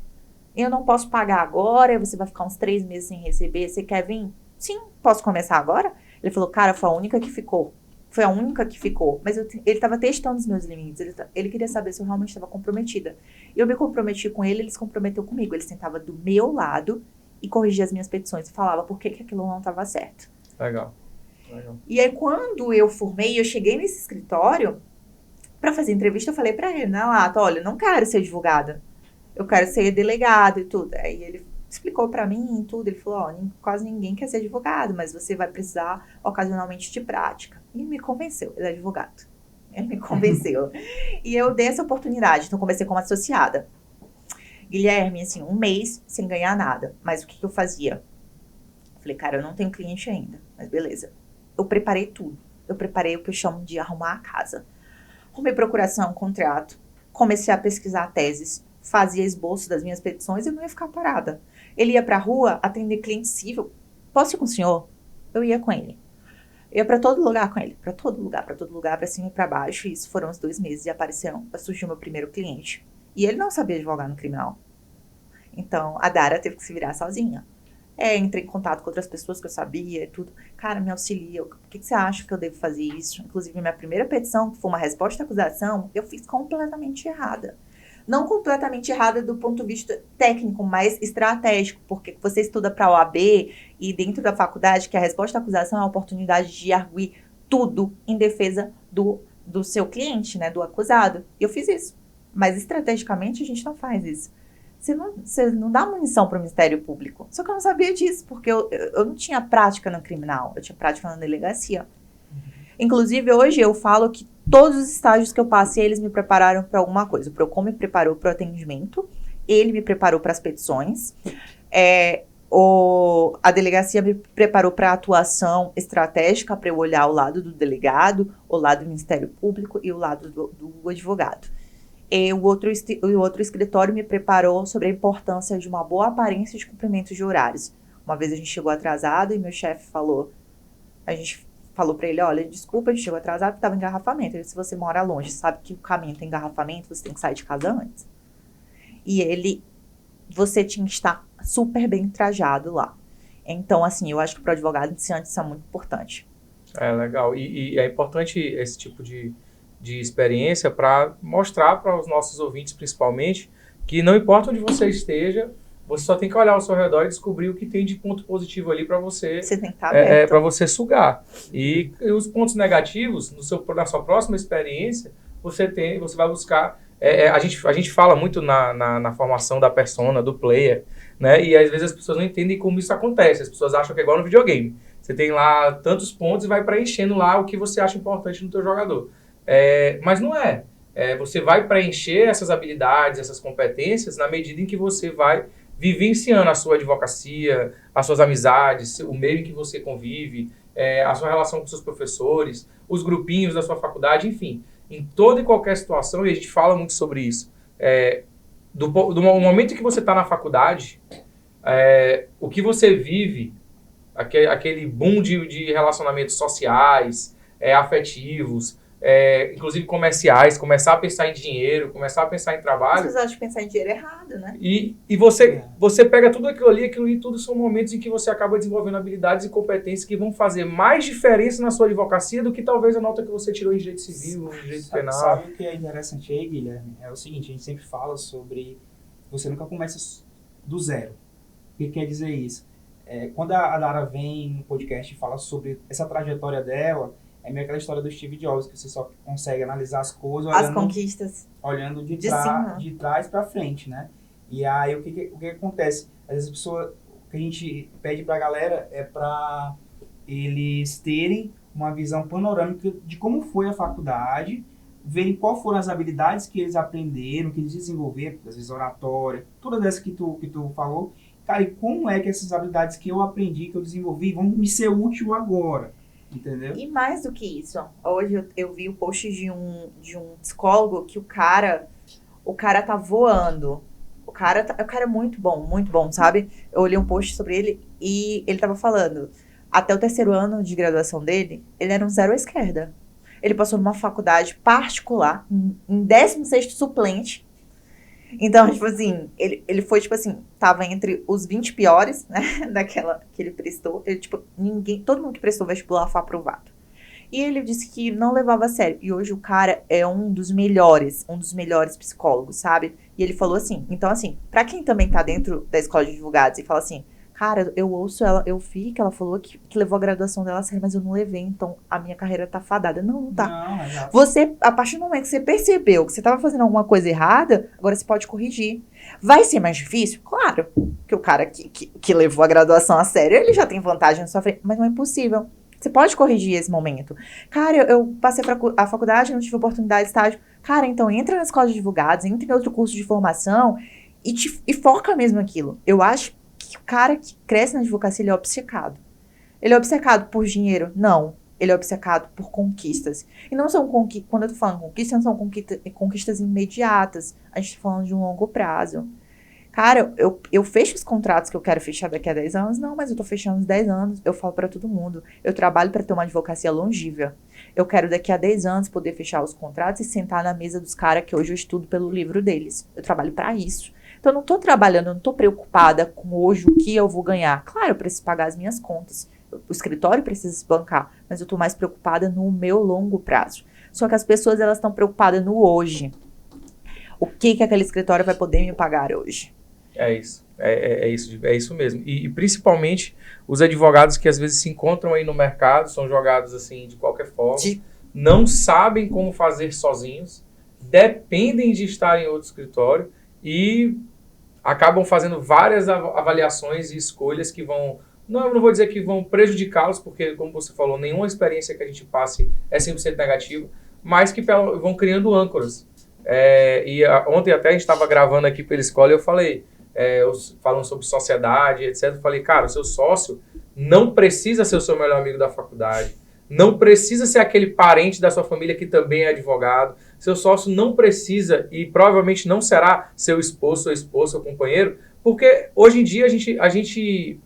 C: Eu não posso pagar agora, você vai ficar uns 3 meses sem receber, você quer vir? Sim, posso começar agora? Ele falou, cara, foi a única que ficou. Mas ele estava testando os meus limites. Ele queria saber se eu realmente estava comprometida. Eu me comprometi com ele se comprometeu comigo. Ele sentava do meu lado e corrigia as minhas petições. E falava por que aquilo não estava certo.
B: Legal.
C: E aí, quando eu formei, eu cheguei nesse escritório para fazer entrevista, eu falei para ele na lata, olha, eu não quero ser advogada. Eu quero ser delegado e tudo. Aí ele explicou pra mim e tudo. Ele falou, quase ninguém quer ser advogado, mas você vai precisar ocasionalmente de prática. E me convenceu, ele é advogado. Ele me convenceu. E eu dei essa oportunidade, então comecei como associada. Guilherme, assim, 1 mês sem ganhar nada. Mas o que eu fazia? Falei, cara, eu não tenho cliente ainda, mas beleza. Eu preparei tudo. Eu preparei o que eu chamo de arrumar a casa. Arrumei procuração, contrato, comecei a pesquisar teses, fazia esboço das minhas petições e eu não ia ficar parada. Ele ia pra rua atender cliente civil. Posso ir com o senhor? Eu ia com ele. Eu ia pra todo lugar com ele. Pra todo lugar, pra cima e pra baixo. E isso foram os 2 meses e surgiu meu primeiro cliente. E ele não sabia advogar no criminal. Então, a Dara teve que se virar sozinha. Entrei em contato com outras pessoas que eu sabia e tudo. Cara, me auxilia. O que você acha que eu devo fazer isso? Inclusive, minha primeira petição, que foi uma resposta à acusação, eu fiz completamente errada. Não completamente errada do ponto de vista técnico, mas estratégico, porque você estuda para a OAB e dentro da faculdade que a resposta à acusação é a oportunidade de arguir tudo em defesa do seu cliente, né, do acusado. E eu fiz isso. Mas estrategicamente a gente não faz isso. Você não dá munição para o Ministério Público. Só que eu não sabia disso, porque eu não tinha prática no criminal, eu tinha prática na delegacia. Inclusive, hoje eu falo que todos os estágios que eu passei, eles me prepararam para alguma coisa. O Procon me preparou para o atendimento, ele me preparou para as petições, a delegacia me preparou para a atuação estratégica, para eu olhar o lado do delegado, o lado do Ministério Público e o lado do advogado. O outro escritório me preparou sobre a importância de uma boa aparência de cumprimento de horários. Uma vez a gente chegou atrasado e meu chefe falou para ele, olha, desculpa, a gente chegou atrasado porque estava engarrafamento. Ele disse, se você mora longe, sabe que o caminho tem engarrafamento, você tem que sair de casa antes. E você tinha que estar super bem trajado lá. Então, assim, eu acho que para o advogado iniciante isso é muito importante.
B: Legal. E é importante esse tipo de experiência para mostrar para os nossos ouvintes, principalmente, que não importa onde você esteja, você só tem que olhar ao seu redor e descobrir o que tem de ponto positivo ali para você,
C: você tem que estar aberto.
B: Para você sugar. E os pontos negativos, na sua próxima experiência, você vai buscar. A gente fala muito na formação da persona, do player, né? E às vezes as pessoas não entendem como isso acontece. As pessoas acham que é igual no videogame. Você tem lá tantos pontos e vai preenchendo lá o que você acha importante no teu jogador. Mas não é. Você vai preencher essas habilidades, essas competências na medida em que você vai vivenciando a sua advocacia, as suas amizades, o meio em que você convive, a sua relação com seus professores, os grupinhos da sua faculdade, enfim. Em toda e qualquer situação, e a gente fala muito sobre isso, do momento em que você está na faculdade, o que você vive, aquele boom de relacionamentos sociais, afetivos, inclusive comerciais, começar a pensar em dinheiro, começar a pensar em trabalho.
C: Vocês acham que pensar em dinheiro é errado, né?
B: E você pega tudo aquilo ali tudo são momentos em que você acaba desenvolvendo habilidades e competências que vão fazer mais diferença na sua advocacia do que talvez a nota que você tirou em direito civil, em direito penal.
A: Sabe o que é interessante aí, Guilherme? É o seguinte, a gente sempre fala sobre você nunca começa do zero. O que quer dizer isso? Quando a Dara vem no podcast e fala sobre essa trajetória dela, é meio aquela história do Steve Jobs, que você só consegue analisar as coisas olhando de trás para frente, né? E aí, o que acontece? Às vezes a pessoa que a gente pede pra galera é pra eles terem uma visão panorâmica de como foi a faculdade, verem quais foram as habilidades que eles aprenderam, que eles desenvolveram, às vezes oratória, todas essas que tu falou. Cara, e como é que essas habilidades que eu aprendi, que eu desenvolvi, vão me ser útil agora? Entendeu?
C: E mais do que isso, hoje eu vi o post de um psicólogo que o cara tá voando. O cara é muito bom, sabe? Eu olhei um post sobre ele e ele tava falando, até o 3º ano de graduação dele, ele era um zero à esquerda. Ele passou numa faculdade particular, em 16º suplente. Então, tipo assim, ele foi, tipo assim, tava entre os 20 piores, né, daquela que ele prestou. Ele, tipo, todo mundo que prestou vestibular foi aprovado. E ele disse que não levava a sério. E hoje o cara é um dos melhores psicólogos, sabe? E ele falou assim, então assim, pra quem também tá dentro da escola de advogados e fala assim, cara, eu ouço ela, eu vi que ela falou que levou a graduação dela a sério, mas eu não levei, então a minha carreira tá fadada. Não tá.
A: Não, exato.
C: Você, a partir do momento que você percebeu que você tava fazendo alguma coisa errada, agora você pode corrigir. Vai ser mais difícil? Claro, que o cara que levou a graduação a sério, ele já tem vantagem na sua frente, mas não é impossível. Você pode corrigir esse momento. Cara, eu passei a faculdade, não tive oportunidade de estágio. Cara, então entra na escola de advogados, entra em outro curso de formação e foca mesmo naquilo. Eu acho que o cara que cresce na advocacia, ele é obcecado. Ele é obcecado por dinheiro? Não. Ele é obcecado por conquistas. E não são conquistas, quando eu tô falando conquistas, não são conquistas imediatas. A gente tá falando de um longo prazo. Cara, eu fecho os contratos que eu quero fechar daqui a 10 anos. Não, mas eu tô fechando os 10 anos. Eu falo pra todo mundo. Eu trabalho pra ter uma advocacia longínqua. Eu quero daqui a 10 anos poder fechar os contratos e sentar na mesa dos caras que hoje eu estudo pelo livro deles. Eu trabalho pra isso. Então eu não tô trabalhando, eu não tô preocupada com hoje o que eu vou ganhar. Claro, eu preciso pagar as minhas contas. O escritório precisa se bancar. Mas eu tô mais preocupada no meu longo prazo. Só que as pessoas, elas estão preocupadas no hoje. O que aquele escritório vai poder me pagar hoje?
B: É isso. É isso mesmo. E principalmente os advogados que às vezes se encontram aí no mercado, são jogados assim de qualquer forma, não sabem como fazer sozinhos, dependem de estar em outro escritório e acabam fazendo várias avaliações e escolhas que vão, não vou dizer que vão prejudicá-los, porque como você falou, nenhuma experiência que a gente passe é 100% negativa, mas que vão criando âncoras. Ontem até a gente estava gravando aqui pela escola e eu falei, falando sobre sociedade, etc. Eu falei, cara, o seu sócio não precisa ser o seu melhor amigo da faculdade, não precisa ser aquele parente da sua família que também é advogado, seu sócio não precisa e provavelmente não será seu esposo, sua esposa, seu companheiro, porque hoje em dia a gente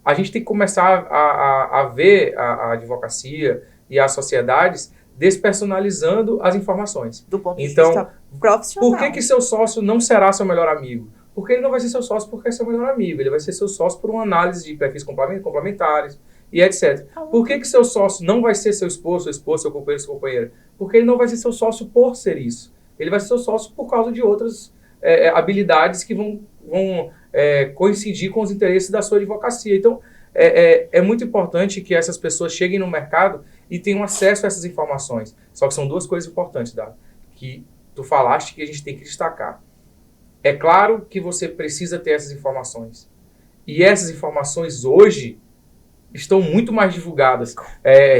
B: tem que começar a ver a advocacia e as sociedades despersonalizando as informações.
C: Do ponto de vista profissional.
B: Por que seu sócio não será seu melhor amigo? Porque ele não vai ser seu sócio porque é seu melhor amigo. Ele vai ser seu sócio por uma análise de perfis complementares e etc. Por que seu sócio não vai ser seu esposo, sua esposa, seu companheiro, sua companheira? Porque ele não vai ser seu sócio por ser isso. Ele vai ser seu sócio por causa de outras habilidades que vão coincidir com os interesses da sua advocacia. Então, é muito importante que essas pessoas cheguem no mercado e tenham acesso a essas informações. Só que são duas coisas importantes, Dara, que tu falaste que a gente tem que destacar. É claro que você precisa ter essas informações. E essas informações hoje estão muito mais divulgadas.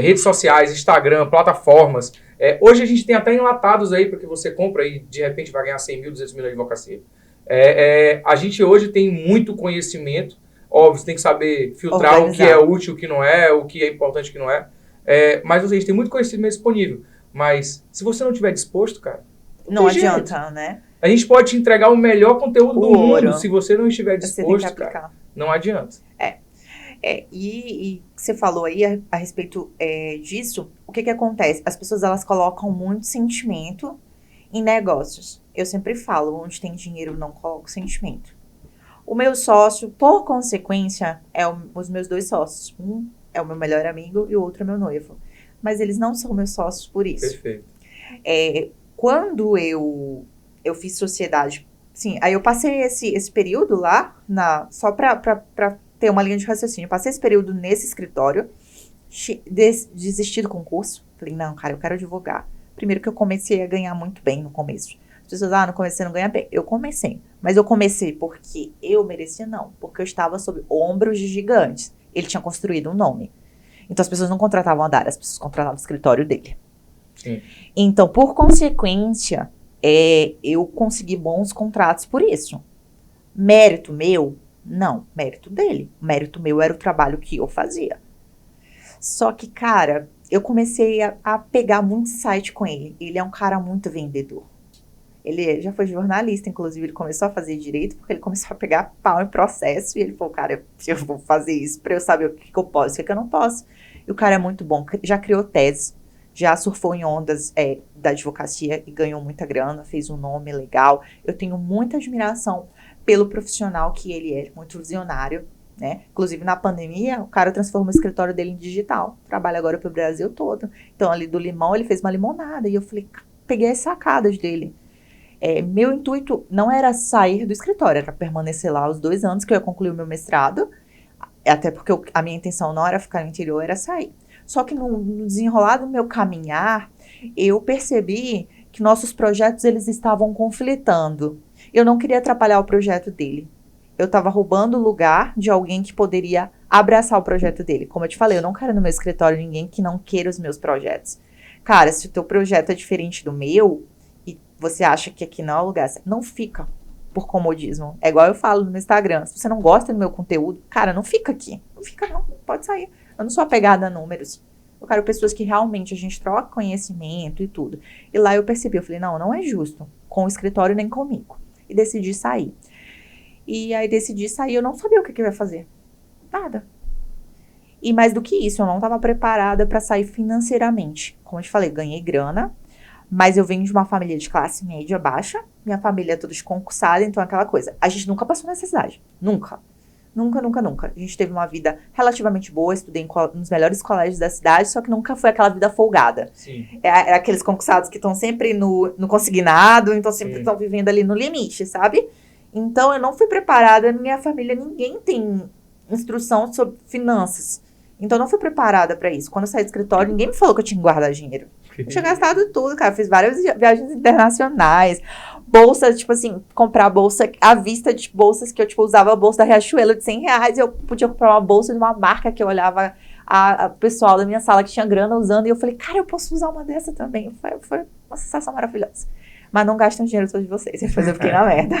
B: Redes sociais, Instagram, plataformas. Hoje a gente tem até enlatados aí para que você compra e de repente vai ganhar 100 mil, 200 mil na advocacia. A gente hoje tem muito conhecimento. Óbvio, você tem que saber filtrar o que é útil, o que não é, o que é importante, o que não é. Mas a gente tem muito conhecimento disponível. Mas se você não estiver disposto, cara,
C: não adianta, né?
B: A gente pode te entregar o melhor conteúdo do mundo. Se você não estiver disposto, cara, não adianta.
C: E você falou aí a respeito disso, o que acontece? As pessoas, elas colocam muito sentimento em negócios. Eu sempre falo, onde tem dinheiro não coloco sentimento. O meu sócio, por consequência, os meus dois sócios. Um é o meu melhor amigo e o outro é meu noivo. Mas eles não são meus sócios por isso.
B: Perfeito.
C: Quando eu fiz sociedade, sim, aí eu passei esse período lá, só pra ter uma linha de raciocínio. Eu passei esse período nesse escritório, desisti do concurso. Falei, não, cara, eu quero advogar. Primeiro que eu comecei a ganhar muito bem no começo. As pessoas, no começo você não ganha bem. Eu comecei. Mas eu comecei porque eu merecia? Não. Porque eu estava sob ombros de gigantes. Ele tinha construído um nome. Então as pessoas não contratavam a Dara, as pessoas contratavam o escritório dele.
B: Sim.
C: Então, por consequência, eu consegui bons contratos por isso. Mérito meu? Não. Mérito dele. Mérito meu era o trabalho que eu fazia. Só que, cara, eu comecei a pegar muito site com ele. Ele é um cara muito vendedor. Ele já foi jornalista, inclusive ele começou a fazer direito porque ele começou a pegar pau em processo e ele falou, cara, eu vou fazer isso pra eu saber o que eu posso e o que eu não posso. E o cara é muito bom, já criou tese, já surfou em ondas da advocacia e ganhou muita grana, fez um nome legal. Eu tenho muita admiração pelo profissional que ele é, muito visionário, né? Inclusive na pandemia, o cara transformou o escritório dele em digital, trabalha agora pro Brasil todo. Então ali do limão ele fez uma limonada e eu falei, peguei as sacadas dele. Meu intuito não era sair do escritório, era permanecer lá os 2 anos que eu ia concluir o meu mestrado, até porque a minha intenção não era ficar no interior, era sair. Só que no desenrolar do meu caminhar, eu percebi que nossos projetos eles estavam conflitando. Eu não queria atrapalhar o projeto dele. Eu estava roubando o lugar de alguém que poderia abraçar o projeto dele. Como eu te falei, eu não quero no meu escritório ninguém que não queira os meus projetos. Cara, se o teu projeto é diferente do meu, você acha que aqui não é o lugar, não fica por comodismo. É igual eu falo no meu Instagram, se você não gosta do meu conteúdo, cara, não fica aqui. Não fica não, pode sair. Eu não sou apegada a números. Eu quero pessoas que realmente a gente troca conhecimento e tudo. E lá eu percebi, eu falei, não é justo com o escritório nem comigo. E decidi sair. E aí decidi sair, eu não sabia o que eu ia fazer. Nada. E mais do que isso, eu não estava preparada para sair financeiramente. Como eu te falei, ganhei grana, mas eu venho de uma família de classe média baixa. Minha família é toda concursada, então é aquela coisa. A gente nunca passou necessidade. Nunca. Nunca. A gente teve uma vida relativamente boa, estudei nos melhores colégios da cidade, só que nunca foi aquela vida folgada.
B: Sim.
C: É aqueles concursados que estão sempre no consignado, então sempre estão vivendo ali no limite, sabe? Então eu não fui preparada, na minha família ninguém tem instrução sobre finanças. Então eu não fui preparada pra isso. Quando eu saí do escritório, ninguém me falou que eu tinha que guardar dinheiro. Eu tinha gastado tudo, cara. Fiz várias viagens internacionais. Bolsa, tipo assim, comprar bolsa à vista de bolsas que eu, tipo, usava a bolsa da Riachuelo de R$100. Eu podia comprar uma bolsa de uma marca que eu olhava a pessoal da minha sala que tinha grana usando. E eu falei, cara, eu posso usar uma dessa também. Foi uma sensação maravilhosa. Mas não gastem o dinheiro todos de vocês. Depois eu fiquei na merda.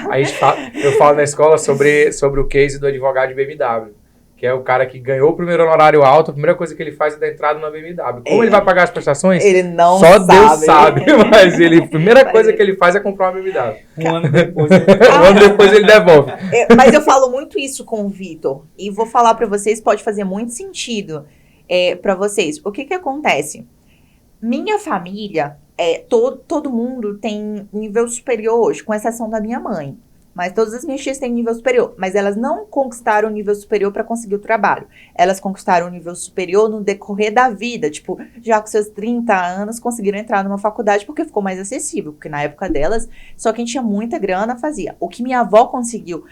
B: Eu falo na escola sobre o case do advogado de BMW. Que é o cara que ganhou o primeiro honorário alto, a primeira coisa que ele faz é dar entrada na BMW. Como ele vai pagar as prestações?
C: Ele não
B: Só
C: sabe.
B: Deus sabe, mas a primeira coisa que ele faz é comprar uma BMW.
A: Um ano depois
B: ele devolve.
C: Mas eu falo muito isso com o Vitor. E vou falar pra vocês, pode fazer muito sentido pra vocês. O que acontece? Minha família, todo mundo tem nível superior hoje, com exceção da minha mãe. Mas todas as minhas tias têm nível superior. Mas elas não conquistaram o nível superior para conseguir o trabalho. Elas conquistaram o nível superior no decorrer da vida. Tipo, já com seus 30 anos, conseguiram entrar numa faculdade porque ficou mais acessível. Porque na época delas, só quem tinha muita grana fazia. O que minha avó conseguiu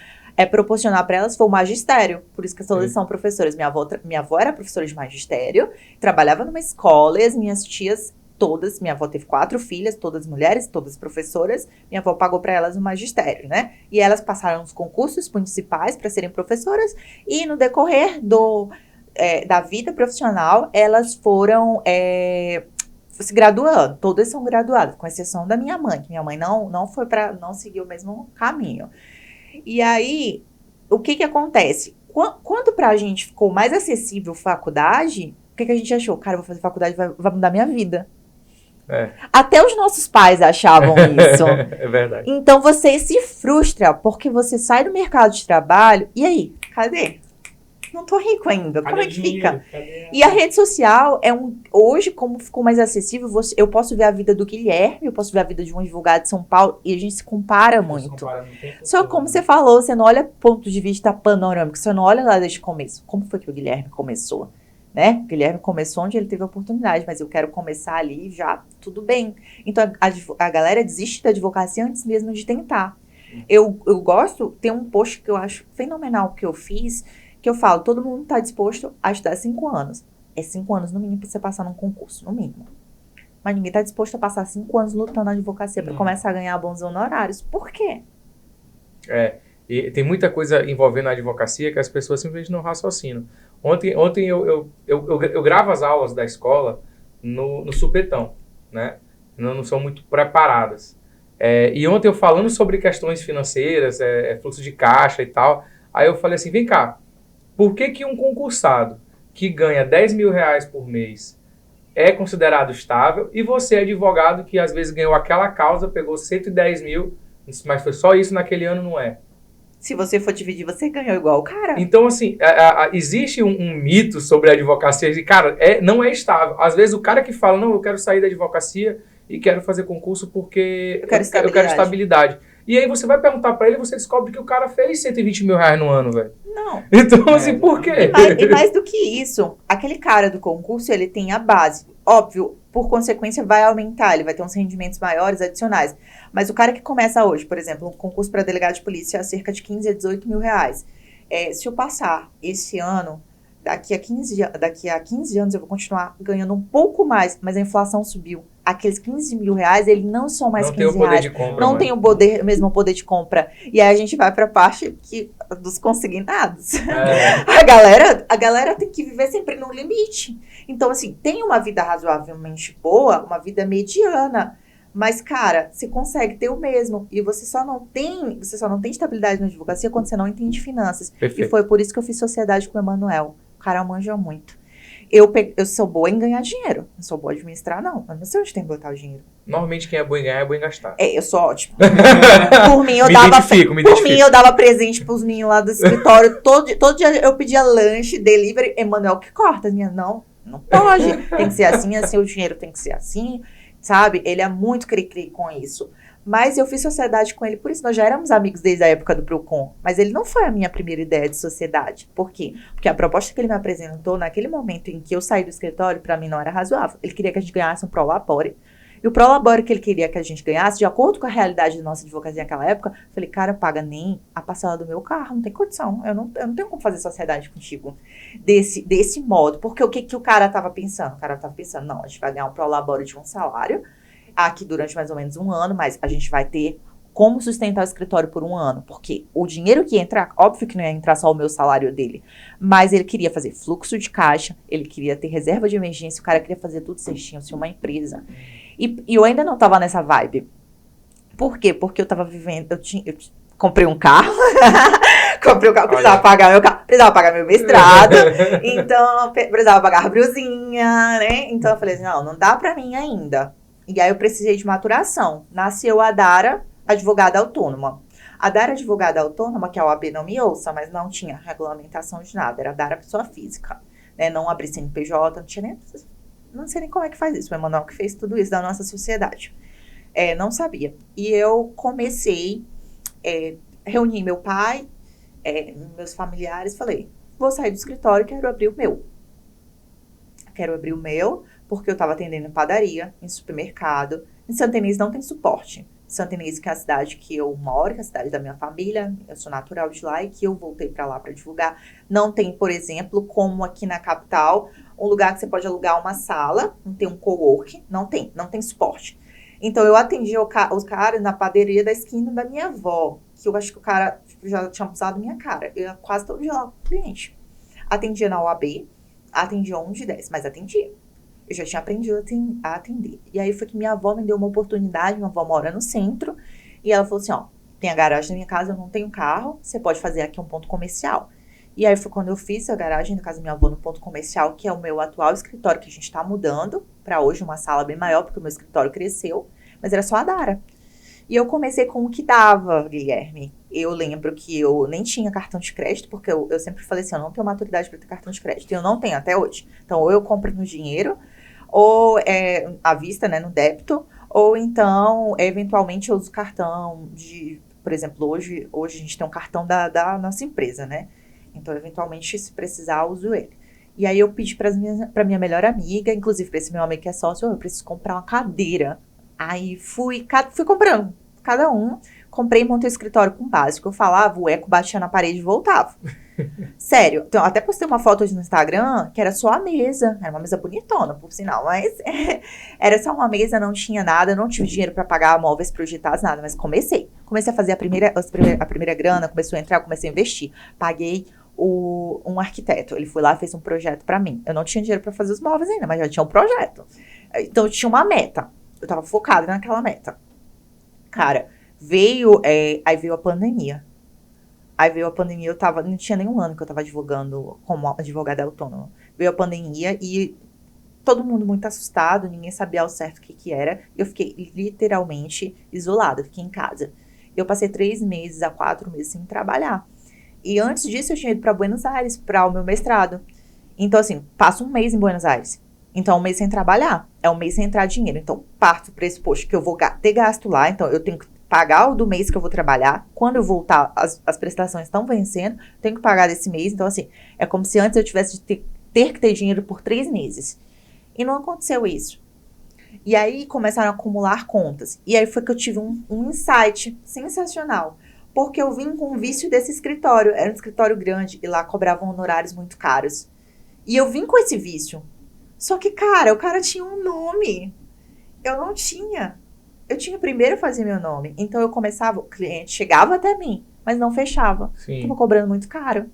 C: proporcionar para elas foi o magistério. Por isso que todas são professoras. Minha avó era professora de magistério, trabalhava numa escola e as minhas tias... Todas, minha avó teve 4 filhas, todas mulheres, todas professoras. Minha avó pagou para elas o magistério, né? E elas passaram os concursos municipais para serem professoras. E no decorrer da vida profissional, elas foram se graduando. Todas são graduadas, com exceção da minha mãe. Que minha mãe não seguiu o mesmo caminho. E aí, o que acontece? Quando pra gente ficou mais acessível faculdade, o que a gente achou? Cara, eu vou fazer faculdade, vai mudar minha vida. Até os nossos pais achavam isso.
B: É verdade.
C: Então você se frustra porque você sai do mercado de trabalho e aí, cadê? Não tô rico ainda. Como é que fica? E a rede social hoje, como ficou mais acessível, eu posso ver a vida do Guilherme, eu posso ver a vida de um advogado de São Paulo e a gente se compara muito. Só que como você falou, você não olha ponto de vista panorâmico, você não olha lá desde o começo. Como foi que o Guilherme começou? Né? O Guilherme começou onde ele teve a oportunidade, mas eu quero começar ali já, tudo bem. Então a galera desiste da advocacia antes mesmo de tentar. Eu gosto, tem um post que eu acho fenomenal que eu fiz, que eu falo, todo mundo está disposto a estudar 5 anos. É 5 anos no mínimo para você passar num concurso, no mínimo. Mas ninguém está disposto a passar 5 anos lutando na advocacia para começar a ganhar bons honorários. Por quê?
B: E tem muita coisa envolvendo a advocacia que as pessoas simplesmente não raciocinam. Ontem eu gravo as aulas da escola no supetão, né? Não são muito preparadas. E ontem eu falando sobre questões financeiras, fluxo de caixa e tal, aí eu falei assim, vem cá, por que um concursado que ganha 10 mil reais por mês é considerado estável e você, advogado, que às vezes ganhou aquela causa, pegou 110 mil, mas foi só isso naquele ano, não é?
C: Se você for dividir, você ganhou igual o cara.
B: Então, assim, existe um mito sobre a advocacia de, cara, não é estável. Às vezes o cara que fala, não, eu quero sair da advocacia e quero fazer concurso porque eu quero estabilidade. E aí você vai perguntar pra ele e você descobre que o cara fez 120 mil reais no ano, velho.
C: Não.
B: Então, assim, por quê?
C: E mais do que isso, aquele cara do concurso, ele tem a base. Óbvio, por consequência, vai aumentar, ele vai ter uns rendimentos maiores, adicionais. Mas o cara que começa hoje, por exemplo, um concurso para delegado de polícia é cerca de 15 a 18 mil reais. Se eu passar esse ano, daqui a 15 anos eu vou continuar ganhando um pouco mais, mas a inflação subiu. Aqueles 15 mil reais, eles não são mais 15 reais. Não tem o mesmo poder de compra. E aí a gente vai para a parte dos consignados. A galera tem que viver sempre no limite. Então, assim, tem uma vida razoavelmente boa, uma vida mediana. Mas, cara, você consegue ter o mesmo. E você só não tem estabilidade na advocacia quando você não entende finanças.
B: Perfeito.
C: E foi por isso que eu fiz sociedade com o Emanuel. O cara manja muito. Eu sou boa em ganhar dinheiro. Não sou boa em administrar, não. Eu não sei onde tem que botar o dinheiro.
B: Normalmente quem é bom em ganhar é bom em gastar.
C: Eu sou ótima. Por mim, eu dava presente pros meninos lá do escritório. Todo dia eu pedia lanche, delivery. Emanuel que corta. Não pode. Tem que ser assim, assim, o dinheiro tem que ser assim. Sabe? Ele é muito cri-cri com isso. Mas eu fiz sociedade com ele, por isso nós já éramos amigos desde a época do Procon. Mas ele não foi a minha primeira ideia de sociedade. Por quê? Porque a proposta que ele me apresentou, naquele momento em que eu saí do escritório, para mim não era razoável. Ele queria que a gente ganhasse um prolabore. E o prolabore que ele queria que a gente ganhasse, de acordo com a realidade da nossa advocacia naquela época, eu falei, cara, paga nem a parcela do meu carro, não tem condição. Eu não tenho como fazer sociedade contigo desse modo. Porque o que o cara estava pensando? O cara estava pensando, não, a gente vai ganhar um prolabore de um salário, aqui durante mais ou menos um ano, mas a gente vai ter como sustentar o escritório por um ano, porque o dinheiro que entra, óbvio que não ia entrar só o meu salário dele, mas ele queria fazer fluxo de caixa, ele queria ter reserva de emergência, o cara queria fazer tudo certinho, ser uma empresa. E eu ainda não tava nessa vibe. Por quê? Porque eu tava vivendo, eu comprei um carro, precisava pagar meu carro, precisava pagar meu mestrado, então precisava pagar a brusinha, né? Então eu falei assim, não dá pra mim ainda. E aí eu precisei de maturação. Nasceu a Dara, advogada autônoma. A Dara advogada autônoma, que a OAB não me ouça, mas não tinha regulamentação de nada. Era a Dara pessoa física. Né? Não abri CNPJ, não tinha nem... Não sei nem como é que faz isso. O Emanuel que fez tudo isso da nossa sociedade. Não sabia. E eu comecei, reuni meu pai, meus familiares, falei, vou sair do escritório e quero abrir o meu. Porque eu estava atendendo em padaria, em supermercado. Em Santa Inês não tem suporte. Santa Inês, que é a cidade que eu moro, que é a cidade da minha família, eu sou natural de lá e que eu voltei para lá para divulgar. Não tem, por exemplo, como aqui na capital, um lugar que você pode alugar uma sala, não tem um coworking, não tem suporte. Então eu atendi os caras na padaria da esquina da minha avó, que eu acho que o cara já tinha usado minha cara. Eu ia quase todo dia lá com o cliente. Atendia na OAB, atendia 1 de 10, mas atendia. Eu já tinha aprendido a atender. E aí foi que minha avó me deu uma oportunidade, minha avó mora no centro, e ela falou assim, tem a garagem na minha casa, eu não tenho carro, você pode fazer aqui um ponto comercial. E aí foi quando eu fiz a garagem na casa da minha avó no ponto comercial, que é o meu atual escritório, que a gente tá mudando para hoje, uma sala bem maior, porque o meu escritório cresceu, mas era só a Dara. E eu comecei com o que dava, Guilherme. Eu lembro que eu nem tinha cartão de crédito, porque eu sempre falei assim, eu não tenho maturidade para ter cartão de crédito, e eu não tenho até hoje. Então, ou eu compro no dinheiro, ou à vista, né, no débito, ou então, eventualmente, eu uso cartão de, por exemplo, hoje a gente tem um cartão da nossa empresa, né? Então, eventualmente, se precisar, eu uso ele. E aí eu pedi para minha melhor amiga, inclusive para esse meu amigo que é sócio, eu preciso comprar uma cadeira. Aí fui comprando, cada um, comprei e montei o escritório com básico. Eu falava, o eco batia na parede e voltava. Sério, então, até postei uma foto hoje no Instagram que era só a mesa. Era uma mesa bonitona, por sinal. Mas era só uma mesa, não tinha nada. Não tive dinheiro pra pagar móveis projetados, nada. Mas comecei. Comecei a fazer a primeira grana, começou a entrar, comecei a investir. Paguei um arquiteto. Ele foi lá e fez um projeto pra mim. Eu não tinha dinheiro pra fazer os móveis ainda, mas já tinha um projeto. Então, eu tinha uma meta. Eu tava focada naquela meta. Cara, aí veio a pandemia. Não tinha nem um ano que eu tava advogando como advogada autônoma. Veio a pandemia e todo mundo muito assustado, ninguém sabia ao certo o que era. Eu fiquei literalmente isolada, fiquei em casa. Eu passei 3 meses a 4 meses sem trabalhar. E antes disso eu tinha ido para Buenos Aires para o meu mestrado. Então assim, passo um mês em Buenos Aires. Então, um mês sem trabalhar, é um mês sem entrar dinheiro. Então, parto para esse posto que eu vou ter gasto lá, então eu tenho que pagar o do mês que eu vou trabalhar. Quando eu voltar, as prestações estão vencendo, tenho que pagar desse mês. Então, assim, é como se antes eu tivesse de ter que ter dinheiro por 3 meses. E não aconteceu isso. E aí, começaram a acumular contas. E aí foi que eu tive um insight sensacional. Porque eu vim com o vício desse escritório. Era um escritório grande e lá cobravam honorários muito caros. E eu vim com esse vício. Só que, cara, o cara tinha um nome. Eu não tinha. Eu tinha primeiro fazer meu nome. Então, eu começava, o cliente chegava até mim, mas não fechava.
B: Sim.
C: Tava cobrando muito caro.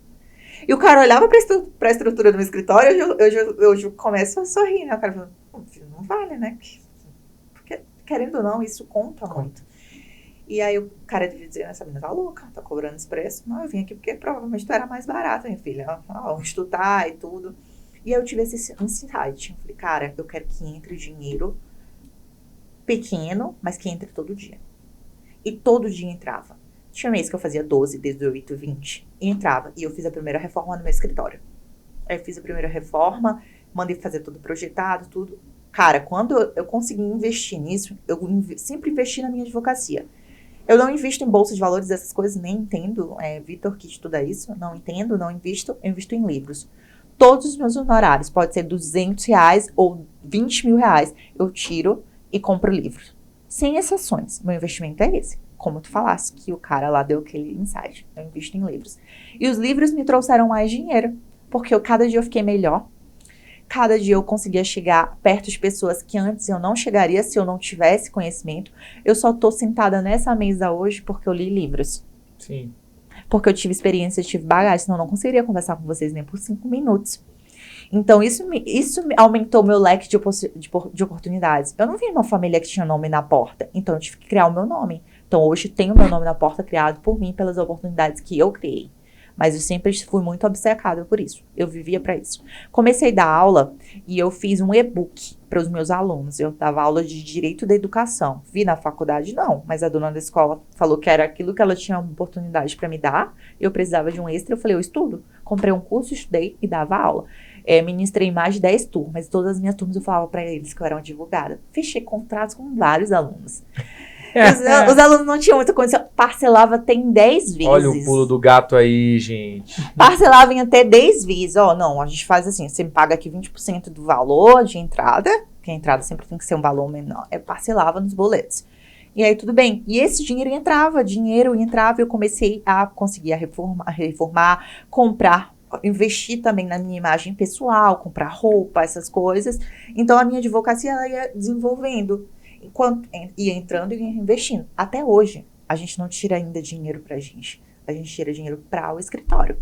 C: E o cara olhava pra estrutura do meu escritório, eu começo a sorrir, né? O cara falou, não vale, né? Porque, querendo ou não, isso conta muito. E aí, o cara devia dizer, essa menina tá louca, tá cobrando esse preço. Não, eu vim aqui porque provavelmente tu era mais barata, minha filha. Onde tu tá e tudo. E aí, eu tive esse insight. Eu falei, cara, eu quero que entre dinheiro pequeno, mas que entre todo dia. E todo dia entrava. Tinha mês que eu fazia 12, 18, 20. E entrava. E eu fiz a primeira reforma no meu escritório. Aí eu fiz a primeira reforma, mandei fazer tudo projetado, tudo. Cara, quando eu consegui investir nisso, eu sempre investi na minha advocacia. Eu não invisto em bolsa de valores, essas coisas, nem entendo. Vitor que estuda isso, não entendo, não invisto. Eu invisto em livros. Todos os meus honorários, pode ser R$200 ou R$20.000, eu tiro e compro livros. Sem exceções. Meu investimento é esse. Como tu falasse, que o cara lá deu aquele insight. Eu invisto em livros. E os livros me trouxeram mais dinheiro. Porque cada dia eu fiquei melhor. Cada dia eu conseguia chegar perto de pessoas que antes eu não chegaria se eu não tivesse conhecimento. Eu só tô sentada nessa mesa hoje porque eu li livros.
B: Sim.
C: Porque eu tive experiência, tive bagagem, senão eu não conseguiria conversar com vocês nem por 5 minutos. Então, isso aumentou meu leque de oportunidades. Eu não vim de uma família que tinha nome na porta, então eu tive que criar o meu nome. Então, hoje tenho meu nome na porta criado por mim, pelas oportunidades que eu criei. Mas eu sempre fui muito obcecada por isso. Eu vivia para isso. Comecei a dar aula e eu fiz um e-book para os meus alunos. Eu dava aula de Direito da Educação. Vi na faculdade, não. Mas a dona da escola falou que era aquilo que ela tinha uma oportunidade para me dar. Eu precisava de um extra. Eu falei, eu estudo. Comprei um curso, estudei e dava aula. Ministrei mais de 10 turmas. Todas as minhas turmas eu falava para eles que eu era uma advogada. Fechei contratos com vários alunos. Os alunos não tinham muita condição. Parcelava até em 10 vezes.
B: Olha o pulo do gato aí, gente.
C: Parcelava em até 10 vezes. Não, a gente faz assim, você me paga aqui 20% do valor de entrada, que a entrada sempre tem que ser um valor menor. Parcelava nos boletos. E aí tudo bem. E esse dinheiro entrava, eu comecei a conseguir reformar, comprar, investir também na minha imagem pessoal, comprar roupa, essas coisas. Então a minha advocacia ela ia desenvolvendo. Enquanto ia entrando e investindo. Até hoje, a gente não tira ainda dinheiro pra gente. A gente tira dinheiro para o escritório.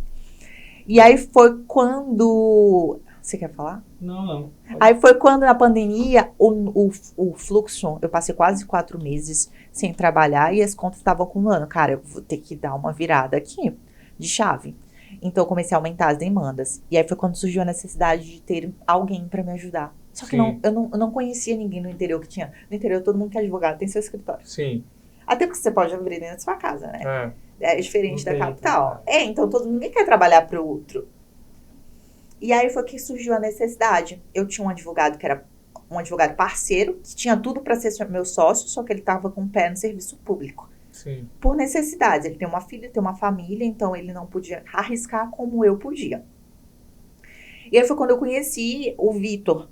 C: E aí foi quando... Você quer falar?
A: Não.
C: Aí foi quando na pandemia, o fluxo, eu passei quase 4 meses sem trabalhar e as contas estavam acumulando. Cara, eu vou ter que dar uma virada aqui de chave. Então eu comecei a aumentar as demandas. E aí foi quando surgiu a necessidade de ter alguém para me ajudar. Só que eu não conhecia ninguém no interior que tinha. No interior, todo mundo que é advogado tem seu escritório.
B: Sim.
C: Até porque você pode abrir dentro da sua casa, né? É diferente da
A: Entendi.
C: capital. Então ninguém quer trabalhar para o outro. E aí foi que surgiu a necessidade. Eu tinha um advogado que era um advogado parceiro, que tinha tudo para ser meu sócio, só que ele estava com o pé no serviço público.
B: Sim.
C: Por necessidades. Ele tem uma filha, tem uma família, então ele não podia arriscar como eu podia. E aí foi quando eu conheci o Vitor.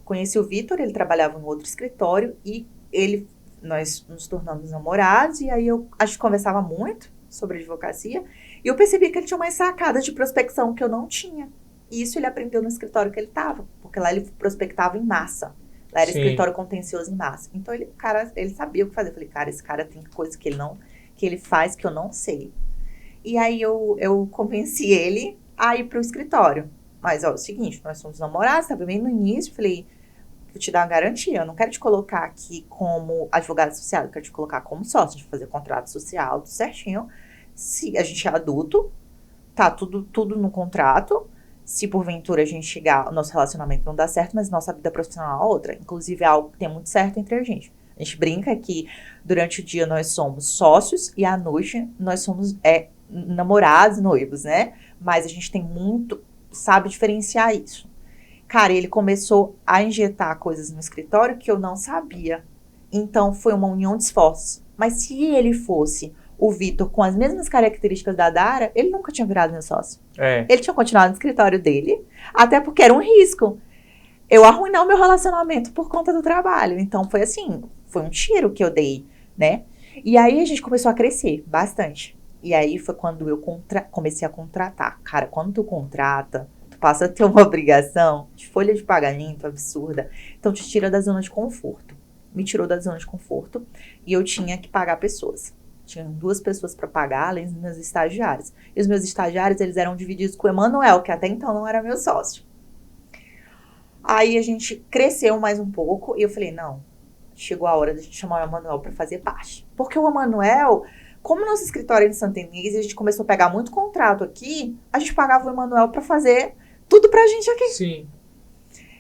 C: Conheci o Vitor, ele trabalhava em outro escritório e nós nos tornamos namorados e aí a gente conversava muito sobre advocacia, e eu percebi que ele tinha umas sacadas de prospecção que eu não tinha. E isso ele aprendeu no escritório que ele estava, porque lá ele prospectava em massa. Lá era escritório contencioso em massa. Então, ele sabia o que fazer. Eu falei, cara, esse cara tem coisa que ele faz que eu não sei. E aí, eu convenci ele a ir pro escritório. Mas, ó, é o seguinte, nós somos namorados, estava bem no início. Falei, vou te dar uma garantia. Eu não quero te colocar aqui como advogado social. Eu quero te colocar como sócio. A gente fazer contrato social, tudo certinho. Se a gente é adulto, tá tudo no contrato. Se porventura a gente chegar, o nosso relacionamento não dá certo, mas nossa vida profissional é outra. Inclusive, é algo que tem muito certo entre a gente. A gente brinca que durante o dia nós somos sócios e à noite nós somos namorados, noivos, né? Mas a gente sabe diferenciar isso. Cara, ele começou a injetar coisas no escritório que eu não sabia. Então, foi uma união de esforços. Mas se ele fosse o Vitor com as mesmas características da Dara, ele nunca tinha virado meu sócio. Ele tinha continuado no escritório dele, até porque era um risco. Eu arruinar o meu relacionamento por conta do trabalho. Então, foi assim, foi um tiro que eu dei, né? E aí, a gente começou a crescer bastante. E aí, foi quando eu comecei a contratar. Cara, quando tu contrata, tu passa a ter uma obrigação de folha de pagamento absurda. Então, te tira da zona de conforto. Me tirou da zona de conforto e eu tinha que pagar pessoas. Tinha 2 pessoas para pagar, além dos meus estagiários. E os meus estagiários, eles eram divididos com o Emanuel, que até então não era meu sócio. Aí a gente cresceu mais um pouco e eu falei, não, chegou a hora de a gente chamar o Emanuel para fazer parte. Porque o Emanuel, como nosso escritório é em Santa Inês, e a gente começou a pegar muito contrato aqui, a gente pagava o Emanuel para fazer tudo pra gente aqui.
B: Sim.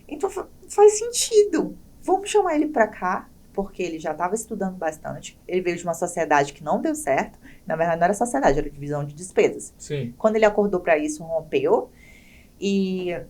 C: Então faz sentido. Vamos chamar ele para cá. Porque ele já estava estudando bastante. Ele veio de uma sociedade que não deu certo. Na verdade, não era sociedade, era divisão de despesas.
B: Sim.
C: Quando ele acordou para isso, rompeu. E eu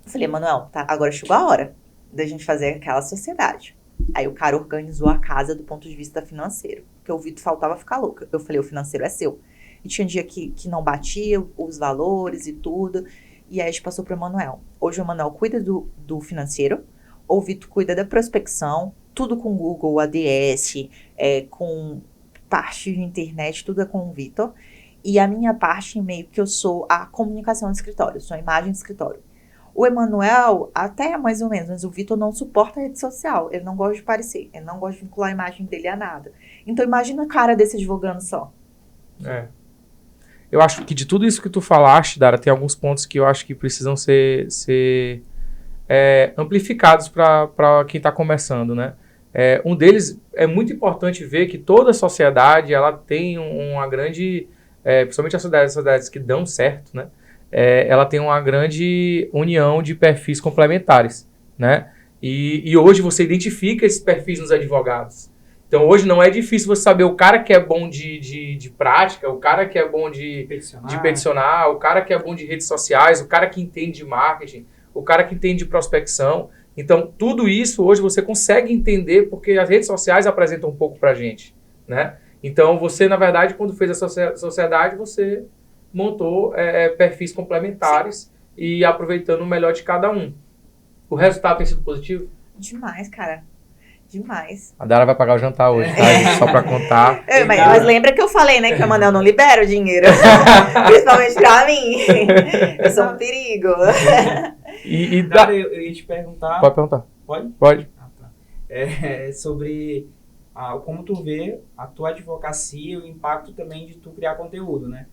C: falei, Manuel, tá, agora chegou a hora da gente fazer aquela sociedade. Aí o cara organizou a casa do ponto de vista financeiro. Porque o Vitor faltava ficar louco. Eu falei, o financeiro é seu. E tinha dia que não batia os valores e tudo. E aí a gente passou para o Emanuel. Hoje o Emanuel cuida do financeiro. O Vitor cuida da prospecção. Tudo com Google, ADS, com parte de internet, tudo é com o Vitor. E a minha parte, meio que eu sou a comunicação do escritório, sou a imagem do escritório. O Emanuel, até mais ou menos, mas o Vitor não suporta a rede social. Ele não gosta de aparecer, ele não gosta de vincular a imagem dele a nada. Então, imagina a cara desse advogando só.
B: Eu acho que de tudo isso que tu falaste, Dara, tem alguns pontos que eu acho que precisam ser amplificados para quem está começando, né? Um deles é muito importante ver que toda a sociedade ela tem uma grande, principalmente as sociedades que dão certo, né? Ela tem uma grande união de perfis complementares, né? E hoje você identifica esses perfis nos advogados. Então hoje não é difícil você saber o cara que é bom de prática, o cara que é bom de peticionar, o cara que é bom de redes sociais, o cara que entende de marketing, o cara que entende de prospecção. Então, tudo isso hoje você consegue entender porque as redes sociais apresentam um pouco pra gente, né? Então, você, na verdade, quando fez a sociedade, você montou perfis complementares e aproveitando o melhor de cada um. O resultado tem sido positivo?
C: Demais, cara. Demais.
B: A Dara vai pagar o jantar hoje, tá? Só pra contar.
C: Mas lembra que eu falei, né, que o Emanuel não libera o dinheiro. Principalmente pra mim. Eu sou um perigo.
A: Dara, eu ia te perguntar...
B: Pode perguntar.
A: Pode?
B: Pode.
A: Ah, tá. Sobre como tu vê a tua advocacia e o impacto também de tu criar conteúdo, né?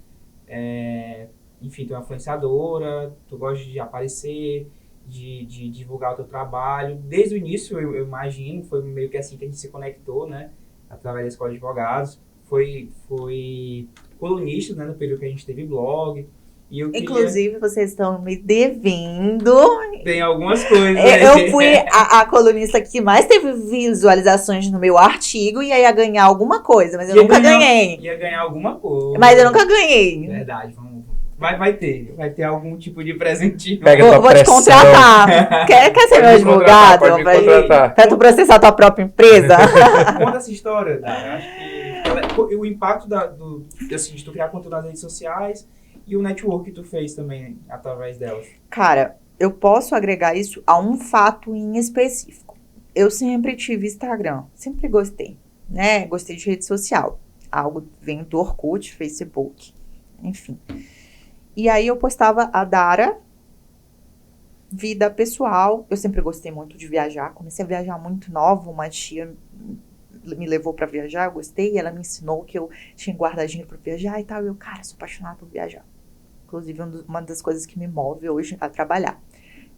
A: Enfim, tu é uma influenciadora, tu gosta de aparecer, de divulgar o teu trabalho. Desde o início, eu imagino, foi meio que assim que a gente se conectou, né? Através da Escola de Advogados. Foi colunista, né? No período que a gente teve blog.
C: Inclusive, vocês estão me devendo.
A: Tem algumas coisas.
C: Eu fui a colunista que mais teve visualizações no meu artigo e ia ganhar alguma coisa, mas eu nunca ganhei.
A: Ia ganhar alguma coisa.
C: Mas eu nunca ganhei.
A: Verdade, vai ter algum tipo de presentinho.
C: Vou te contratar. Quer ser meu advogado? Pra tu processar tua própria empresa?
A: Conta essa história, Dara. Acho que o impacto de tu criar conteúdo nas redes sociais e o network que tu fez também através delas.
C: Cara, eu posso agregar isso a um fato em específico. Eu sempre tive Instagram, sempre gostei, né? Gostei de rede social. algo vem do Orkut, Facebook, enfim. E aí eu postava a Dara, vida pessoal. Eu sempre gostei muito de viajar, comecei a viajar muito nova, uma tia me levou pra viajar, eu gostei, e ela me ensinou que eu tinha que guardar dinheiro pra viajar e tal, e eu, cara, sou apaixonada por viajar. Inclusive, uma das coisas que me move hoje a trabalhar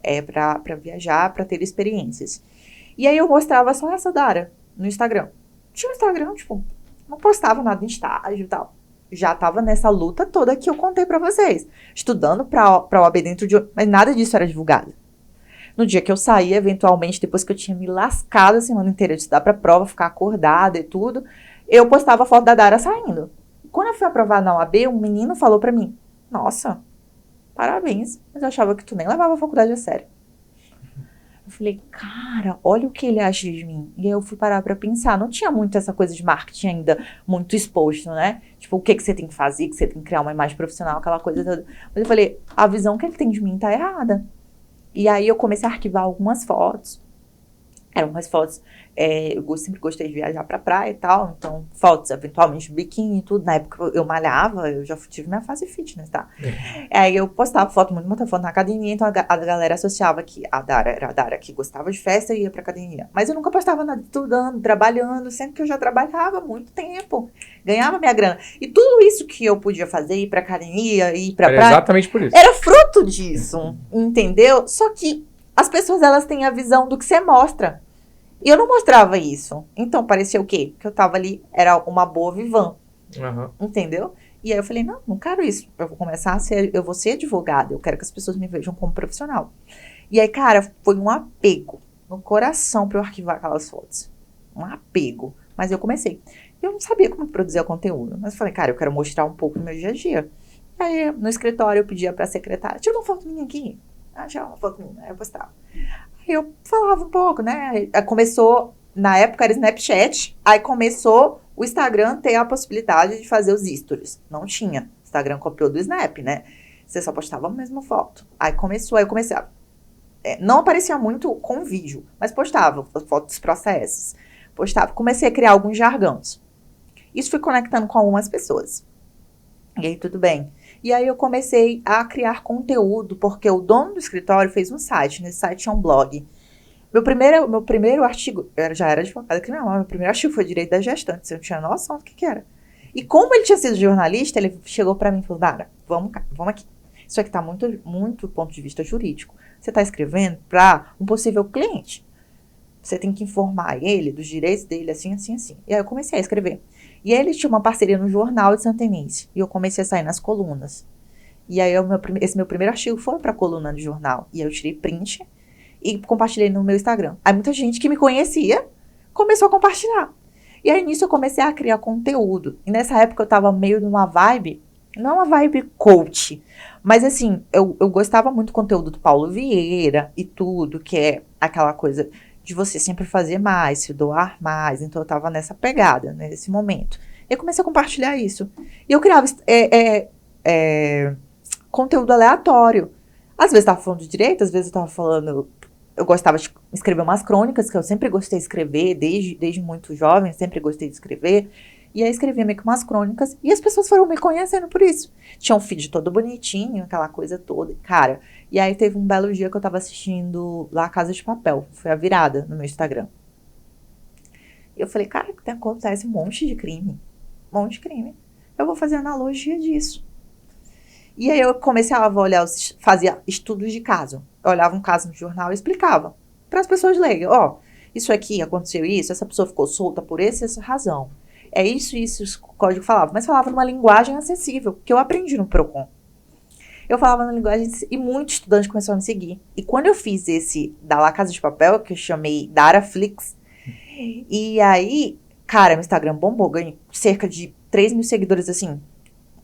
C: é pra viajar, pra ter experiências. E aí eu mostrava só essa Dara no Instagram. Tinha um Instagram, tipo, não postava nada em estágio e tal. Já tava nessa luta toda que eu contei pra vocês. Estudando pra OAB dentro de... Mas nada disso era divulgado. No dia que eu saí, eventualmente, depois que eu tinha me lascado a semana inteira de estudar pra prova, ficar acordada e tudo, eu postava a foto da Dara saindo. Quando eu fui aprovada na OAB, um menino falou pra mim, nossa, parabéns, mas eu achava que tu nem levava a faculdade a sério. Eu falei, cara, olha o que ele acha de mim. E aí eu fui parar pra pensar. Não tinha muito essa coisa de marketing ainda muito exposto, né? Tipo, o que você tem que fazer, que você tem que criar uma imagem profissional, aquela coisa toda. Mas eu falei, a visão que ele tem de mim tá errada. E aí eu comecei a arquivar algumas fotos. Eram umas fotos, eu sempre gostei de viajar pra praia e tal, então fotos, eventualmente, biquíni e tudo. Na época eu malhava, eu já tive minha fase fitness, tá? Aí eu postava foto, muita foto na academia, então a galera associava que a Dara era a Dara que gostava de festa e ia pra academia. Mas eu nunca postava nada estudando, trabalhando, sempre que eu já trabalhava há muito tempo, ganhava minha grana. E tudo isso que eu podia fazer, ir pra academia, ir pra praia...
B: Era exatamente por isso.
C: Era fruto disso, entendeu? Só que as pessoas, elas têm a visão do que você mostra. E eu não mostrava isso. Então, parecia o quê? Que eu tava ali, era uma boa vivã. Entendeu? E aí eu falei, não quero isso. Eu vou começar a ser, eu vou ser advogada. Eu quero que as pessoas me vejam como profissional. E aí, cara, foi um apego no coração pra eu arquivar aquelas fotos. Um apego. Mas eu comecei. Eu não sabia como produzir o conteúdo. Mas eu falei, cara, eu quero mostrar um pouco do meu dia a dia. E aí, no escritório, eu pedia pra secretária, tira uma foto minha aqui. Tira uma foto minha. Aí eu postava. Eu falava um pouco, né? Começou, na época era Snapchat, aí começou o Instagram ter a possibilidade de fazer os stories. Não tinha. O Instagram copiou do Snap, né? Você só postava a mesma foto. Aí eu comecei a... não aparecia muito com vídeo, mas postava fotos dos processos. Postava. Comecei a criar alguns jargões. Isso fui conectando com algumas pessoas. E aí, tudo bem. E aí eu comecei a criar conteúdo, porque o dono do escritório fez um site. Nesse site tinha um blog. Meu primeiro artigo, já era advogada criminal, meu primeiro artigo foi direito da gestante. Eu não tinha noção do que era. E como ele tinha sido jornalista, ele chegou pra mim e falou, Dara, vamos aqui. Isso aqui tá muito, muito do ponto de vista jurídico. Você tá escrevendo pra um possível cliente. Você tem que informar ele dos direitos dele, assim, assim, assim. E aí eu comecei a escrever. E aí ele tinha uma parceria no Jornal de Santa Inês. E eu comecei a sair nas colunas. E aí esse meu primeiro artigo foi pra coluna do jornal. E aí eu tirei print e compartilhei no meu Instagram. Aí muita gente que me conhecia começou a compartilhar. E aí nisso eu comecei a criar conteúdo. E nessa época eu tava meio numa vibe, não uma vibe coach, mas assim, eu gostava muito do conteúdo do Paulo Vieira e tudo, que é aquela coisa de você sempre fazer mais, se doar mais. Então eu tava nessa pegada, nesse momento. E eu comecei a compartilhar isso. E eu criava conteúdo aleatório. Às vezes eu tava falando de direito, às vezes eu tava falando... Eu gostava de escrever umas crônicas, que eu sempre gostei de escrever, desde muito jovem, sempre gostei de escrever. E aí escrevia meio que umas crônicas, e as pessoas foram me conhecendo por isso. Tinha um feed todo bonitinho, aquela coisa toda. Cara, e aí teve um belo dia que eu tava assistindo lá Casa de Papel. Foi a virada no meu Instagram. E eu falei, cara, acontece um monte de crime. Um monte de crime. Eu vou fazer analogia disso. E aí eu comecei a olhar, fazia estudos de caso. Eu olhava um caso no jornal e explicava para as pessoas lerem. Ó, isso aqui aconteceu isso, essa pessoa ficou solta por essa razão. É isso o código falava. Mas falava numa linguagem acessível, que eu aprendi no Procon. Eu falava na linguagem e muito estudante começou a me seguir. E quando eu fiz esse da La Casa de Papel, que eu chamei Daraflix, e aí, cara, meu Instagram bombou, ganhei cerca de 3 mil seguidores, assim,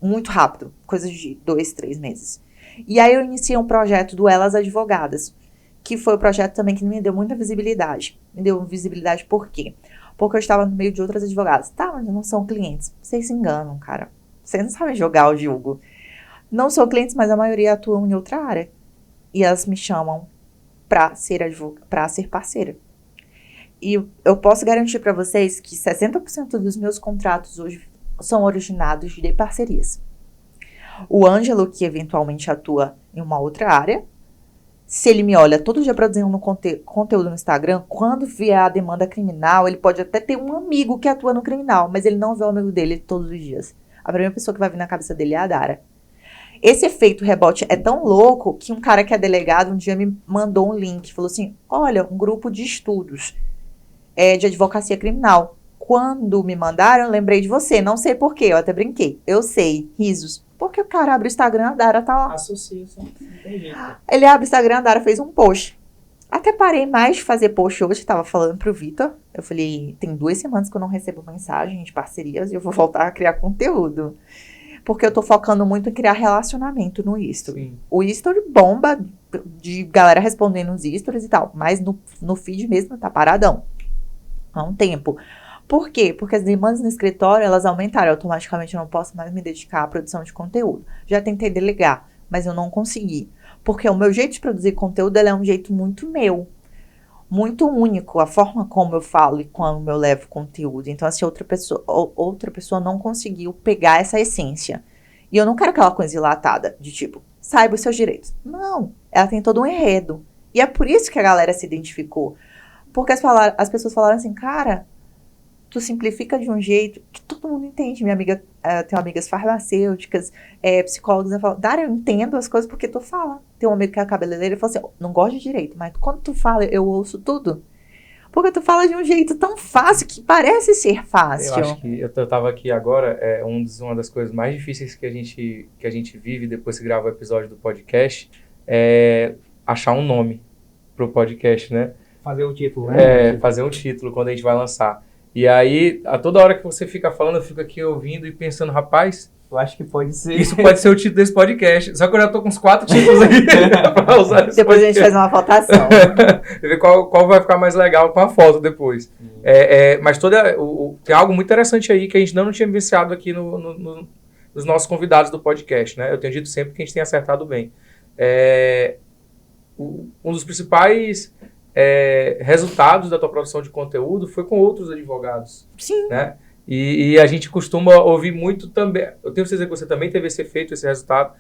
C: muito rápido, coisa de 2, 3 meses. E aí eu iniciei um projeto do Elas Advogadas, que foi o projeto também que me deu muita visibilidade. Me deu visibilidade por quê? Porque eu estava no meio de outras advogadas. Tá, mas não são clientes. Vocês se enganam, cara. Vocês não sabem jogar o jogo. Não são clientes, mas a maioria atuam em outra área. E elas me chamam pra ser parceira. E eu posso garantir pra vocês que 60% dos meus contratos hoje são originados de parcerias. O Ângelo, que eventualmente atua em uma outra área, se ele me olha todo dia produzindo conteúdo no Instagram, quando vier a demanda criminal, ele pode até ter um amigo que atua no criminal, mas ele não vê o amigo dele todos os dias. A primeira pessoa que vai vir na cabeça dele é a Dara. Esse efeito rebote é tão louco que um cara que é delegado um dia me mandou um link, falou assim, olha, um grupo de estudos de advocacia criminal. Quando me mandaram, eu lembrei de você, não sei porquê, eu até brinquei. Eu sei, risos. Porque o cara abre o Instagram, a Dara tá lá.
A: Associa, não tem jeito.
C: Ele abre o Instagram, a Dara fez um post. Até parei mais de fazer post hoje, tava falando pro Vitor. Eu falei, tem 2 semanas que eu não recebo mensagem de parcerias e eu vou voltar a criar conteúdo. Porque eu tô focando muito em criar relacionamento no history.
B: Sim.
C: O history bomba de galera respondendo os stories e tal. Mas no feed mesmo tá paradão. Há um tempo. Por quê? Porque as demandas no escritório, elas aumentaram. Automaticamente eu não posso mais me dedicar à produção de conteúdo. Já tentei delegar, mas eu não consegui. Porque o meu jeito de produzir conteúdo, ele é um jeito muito meu. Muito único. A forma como eu falo e como eu levo conteúdo. Então, assim, outra pessoa não conseguiu pegar essa essência. E eu não quero aquela coisa dilatada, de tipo, saiba os seus direitos. Não. Ela tem todo um enredo. E é por isso que a galera se identificou. Porque as pessoas falaram assim, cara, tu simplifica de um jeito que todo mundo entende. Minha amiga, tenho amigas farmacêuticas, psicólogas, eu falo, Dara, eu entendo as coisas porque tu fala. Tem um amigo que é cabeleireiro, ele falou assim, não gosto de direito, mas quando tu fala, eu ouço tudo. Porque tu fala de um jeito tão fácil, que parece ser fácil.
B: Eu acho que eu tava aqui agora, uma das coisas mais difíceis que a gente vive depois que grava o episódio do podcast, é achar um nome pro podcast, né?
A: Fazer o título, né?
B: Fazer um título quando a gente vai lançar. E aí, a toda hora que você fica falando, eu fico aqui ouvindo e pensando, rapaz,
A: Eu acho que pode ser.
B: isso pode ser o título desse podcast. Só que eu já tô com uns 4 títulos aqui pra usar nesse
C: Depois
B: podcast.
C: a gente faz uma votação.
B: Ver qual vai ficar mais legal com a foto depois. Mas tem algo muito interessante aí que a gente não tinha vivenciado aqui nos nossos convidados do podcast, né? Eu tenho dito sempre que a gente tem acertado bem. Um dos principais resultados da tua produção de conteúdo foi com outros advogados.
C: Sim.
B: Né? E a gente costuma ouvir muito também. Eu tenho certeza que você também teve esse efeito, esse resultado,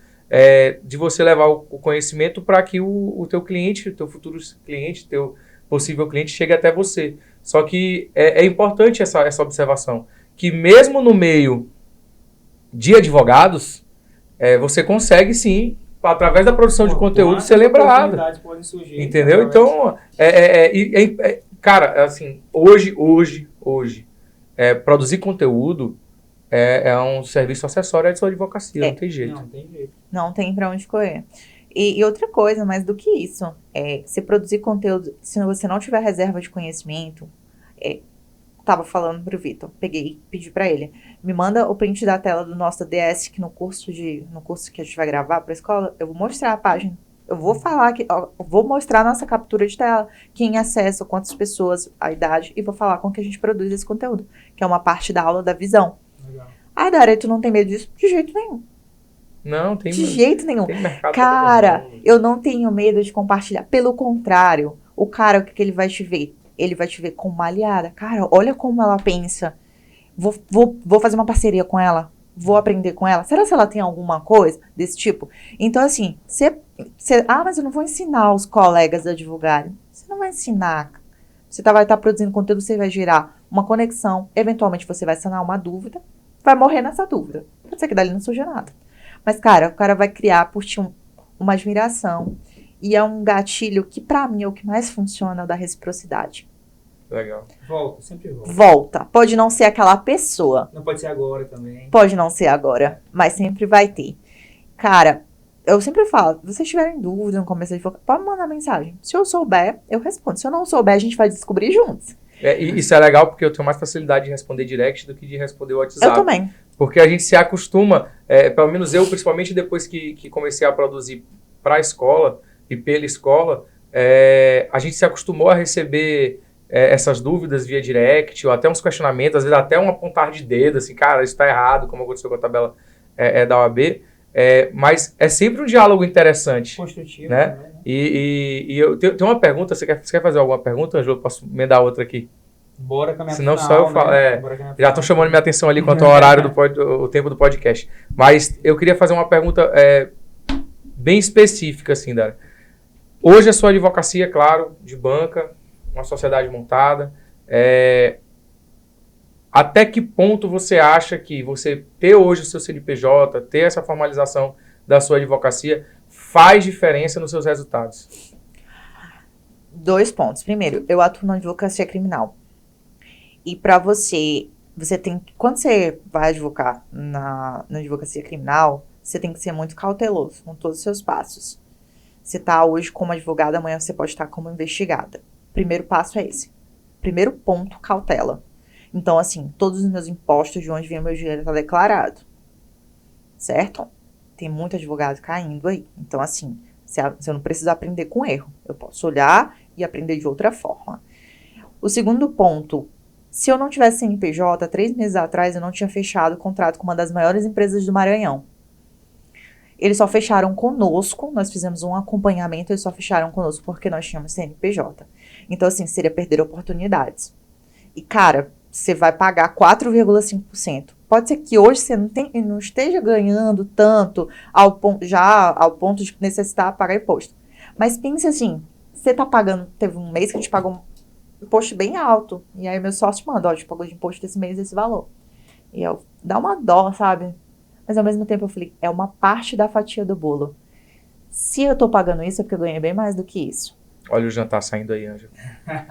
B: de você levar o conhecimento para que o teu cliente, o teu futuro cliente, teu possível cliente chegue até você. Só que é importante essa observação, que mesmo no meio de advogados, você consegue sim, através da produção de conteúdo, ser lembrado.
A: Surgir,
B: entendeu? Então, cara, assim, hoje, produzir conteúdo é um serviço acessório de sua advocacia, não tem jeito.
A: Não tem jeito.
C: Não tem pra onde correr. E outra coisa, mais do que isso, se produzir conteúdo, se você não tiver reserva de conhecimento, tava falando pro Vitor, pedi pra ele, me manda o print da tela do nosso DS, que no curso que a gente vai gravar pra escola, eu vou mostrar a página. Eu vou falar vou mostrar a nossa captura de tela, quem acessa, quantas pessoas, a idade, e vou falar como que a gente produz esse conteúdo, que é uma parte da aula da visão.
A: Legal.
C: Ah, Dara, tu não tem medo disso? De jeito nenhum.
B: Não, tem
C: De jeito nenhum.
B: Tem mercado.
C: Cara, eu não tenho medo de compartilhar. Pelo contrário, o cara, o que ele vai te ver? Ele vai te ver com uma aliada. Cara, olha como ela pensa. Vou fazer uma parceria com ela. Vou aprender com ela. Será que ela tem alguma coisa desse tipo? Então, assim, mas eu não vou ensinar os colegas a divulgarem. Você não vai ensinar. Você vai estar produzindo conteúdo, você vai gerar uma conexão. Eventualmente, você vai sanar uma dúvida. Vai morrer nessa dúvida. Pode ser que dali não surja nada. Mas, cara, o cara vai criar por ti uma admiração. E é um gatilho que, pra mim, é o que mais funciona, é o da reciprocidade.
B: Legal.
A: Sempre volta.
C: Volta. Pode não ser aquela pessoa.
A: Não pode ser agora também.
C: Pode não ser agora, mas sempre vai ter. Cara, eu sempre falo, se vocês tiverem dúvida no começo de focar, pode mandar mensagem. Se eu souber, eu respondo. Se eu não souber, a gente vai descobrir juntos.
B: E isso é legal porque eu tenho mais facilidade de responder direct do que de responder o WhatsApp.
C: Eu também.
B: Porque a gente se acostuma, pelo menos eu, principalmente depois que comecei a produzir para a escola e pela escola, a gente se acostumou a receber essas dúvidas via direct, ou até uns questionamentos, às vezes até um apontar de dedo, assim, cara, isso está errado, como aconteceu com a tabela da OAB. Mas é sempre um diálogo interessante.
A: Construtivo,
B: né?
A: Também, né?
B: E eu tenho uma pergunta, você quer fazer alguma pergunta, Ângelo? Posso emendar outra aqui?
A: Bora caminhar
B: Senão
A: pro
B: só eu
A: final,
B: falo.
A: né? Bora caminhar pro
B: Já estão
A: final.
B: chamando minha atenção ali quanto ao horário o tempo do podcast. Mas eu queria fazer uma pergunta bem específica, assim, Dara. Hoje a sua advocacia, claro, de banca, uma sociedade montada. Até que ponto você acha que você ter hoje o seu CNPJ, ter essa formalização da sua advocacia, faz diferença nos seus resultados?
C: 2 pontos. Primeiro, eu atuo na advocacia criminal. E para você tem que, quando você vai advocar na advocacia criminal, você tem que ser muito cauteloso com todos os seus passos. Você tá hoje como advogada, amanhã você pode estar como investigada. Primeiro passo é esse. Primeiro ponto, cautela. Então, assim, todos os meus impostos, de onde vem o meu dinheiro, tá declarado. Certo? Tem muito advogado caindo aí. Então, assim, você não precisa aprender com erro. Eu posso olhar e aprender de outra forma. O segundo ponto, se eu não tivesse CNPJ, 3 meses atrás eu não tinha fechado o contrato com uma das maiores empresas do Maranhão. Eles só fecharam conosco, nós fizemos um acompanhamento, eles só fecharam conosco porque nós tínhamos CNPJ. Então, assim, seria perder oportunidades. E, cara, você vai pagar 4,5%. Pode ser que hoje você não esteja ganhando tanto ao ponto de necessitar pagar imposto. Mas pense assim, você tá pagando, teve um mês que a gente pagou um imposto bem alto. E aí meu sócio manda, a gente pagou de imposto desse mês esse valor. E eu, dá uma dó, sabe? Mas ao mesmo tempo eu falei, é uma parte da fatia do bolo. Se eu tô pagando isso é porque eu ganhei bem mais do que isso.
B: Olha o jantar saindo aí, Ângela.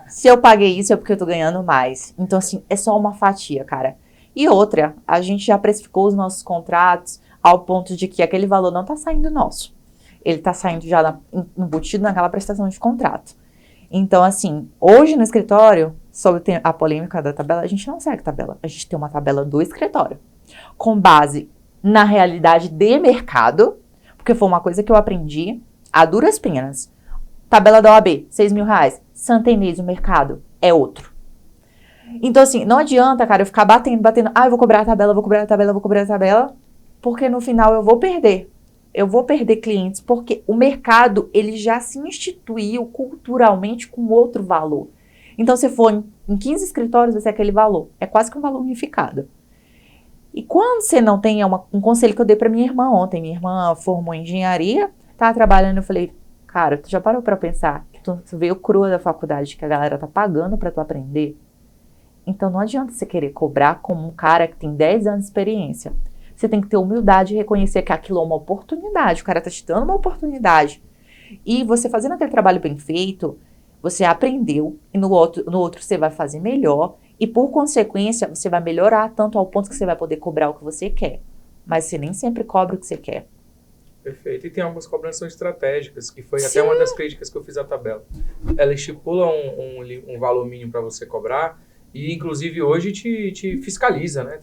C: Se eu paguei isso é porque eu tô ganhando mais. Então, assim, é só uma fatia, cara. E outra, a gente já precificou os nossos contratos ao ponto de que aquele valor não tá saindo nosso. Ele tá saindo já embutido naquela prestação de contrato. Então, assim, hoje no escritório, sobre a polêmica da tabela, a gente não segue tabela. A gente tem uma tabela do escritório. Com base na realidade de mercado, porque foi uma coisa que eu aprendi a duras penas. Tabela da OAB, R$6.000. Santa Inês, o mercado, é outro. Então, assim, não adianta, cara, eu ficar batendo. Eu vou cobrar a tabela, porque no final eu vou perder. Eu vou perder clientes, porque o mercado, ele já se instituiu culturalmente com outro valor. Então, se for em 15 escritórios, vai ser aquele valor. É quase que um valor unificado. E quando você não tem, um conselho que eu dei pra minha irmã ontem. Minha irmã formou em engenharia, tava trabalhando, eu falei, cara, tu já parou pra pensar que tu veio crua da faculdade, que a galera tá pagando pra tu aprender? Então não adianta você querer cobrar como um cara que tem 10 anos de experiência. Você tem que ter humildade e reconhecer que aquilo é uma oportunidade. O cara tá te dando uma oportunidade. E você fazendo aquele trabalho bem feito, você aprendeu. E no outro você vai fazer melhor. E por consequência, você vai melhorar tanto ao ponto que você vai poder cobrar o que você quer. Mas você nem sempre cobra o que você quer.
B: Perfeito. E tem algumas cobranças estratégicas, que foi
C: Sim.
B: até uma das críticas que eu fiz à tabela. Ela estipula um valor mínimo para você cobrar e, inclusive, hoje te fiscaliza, né?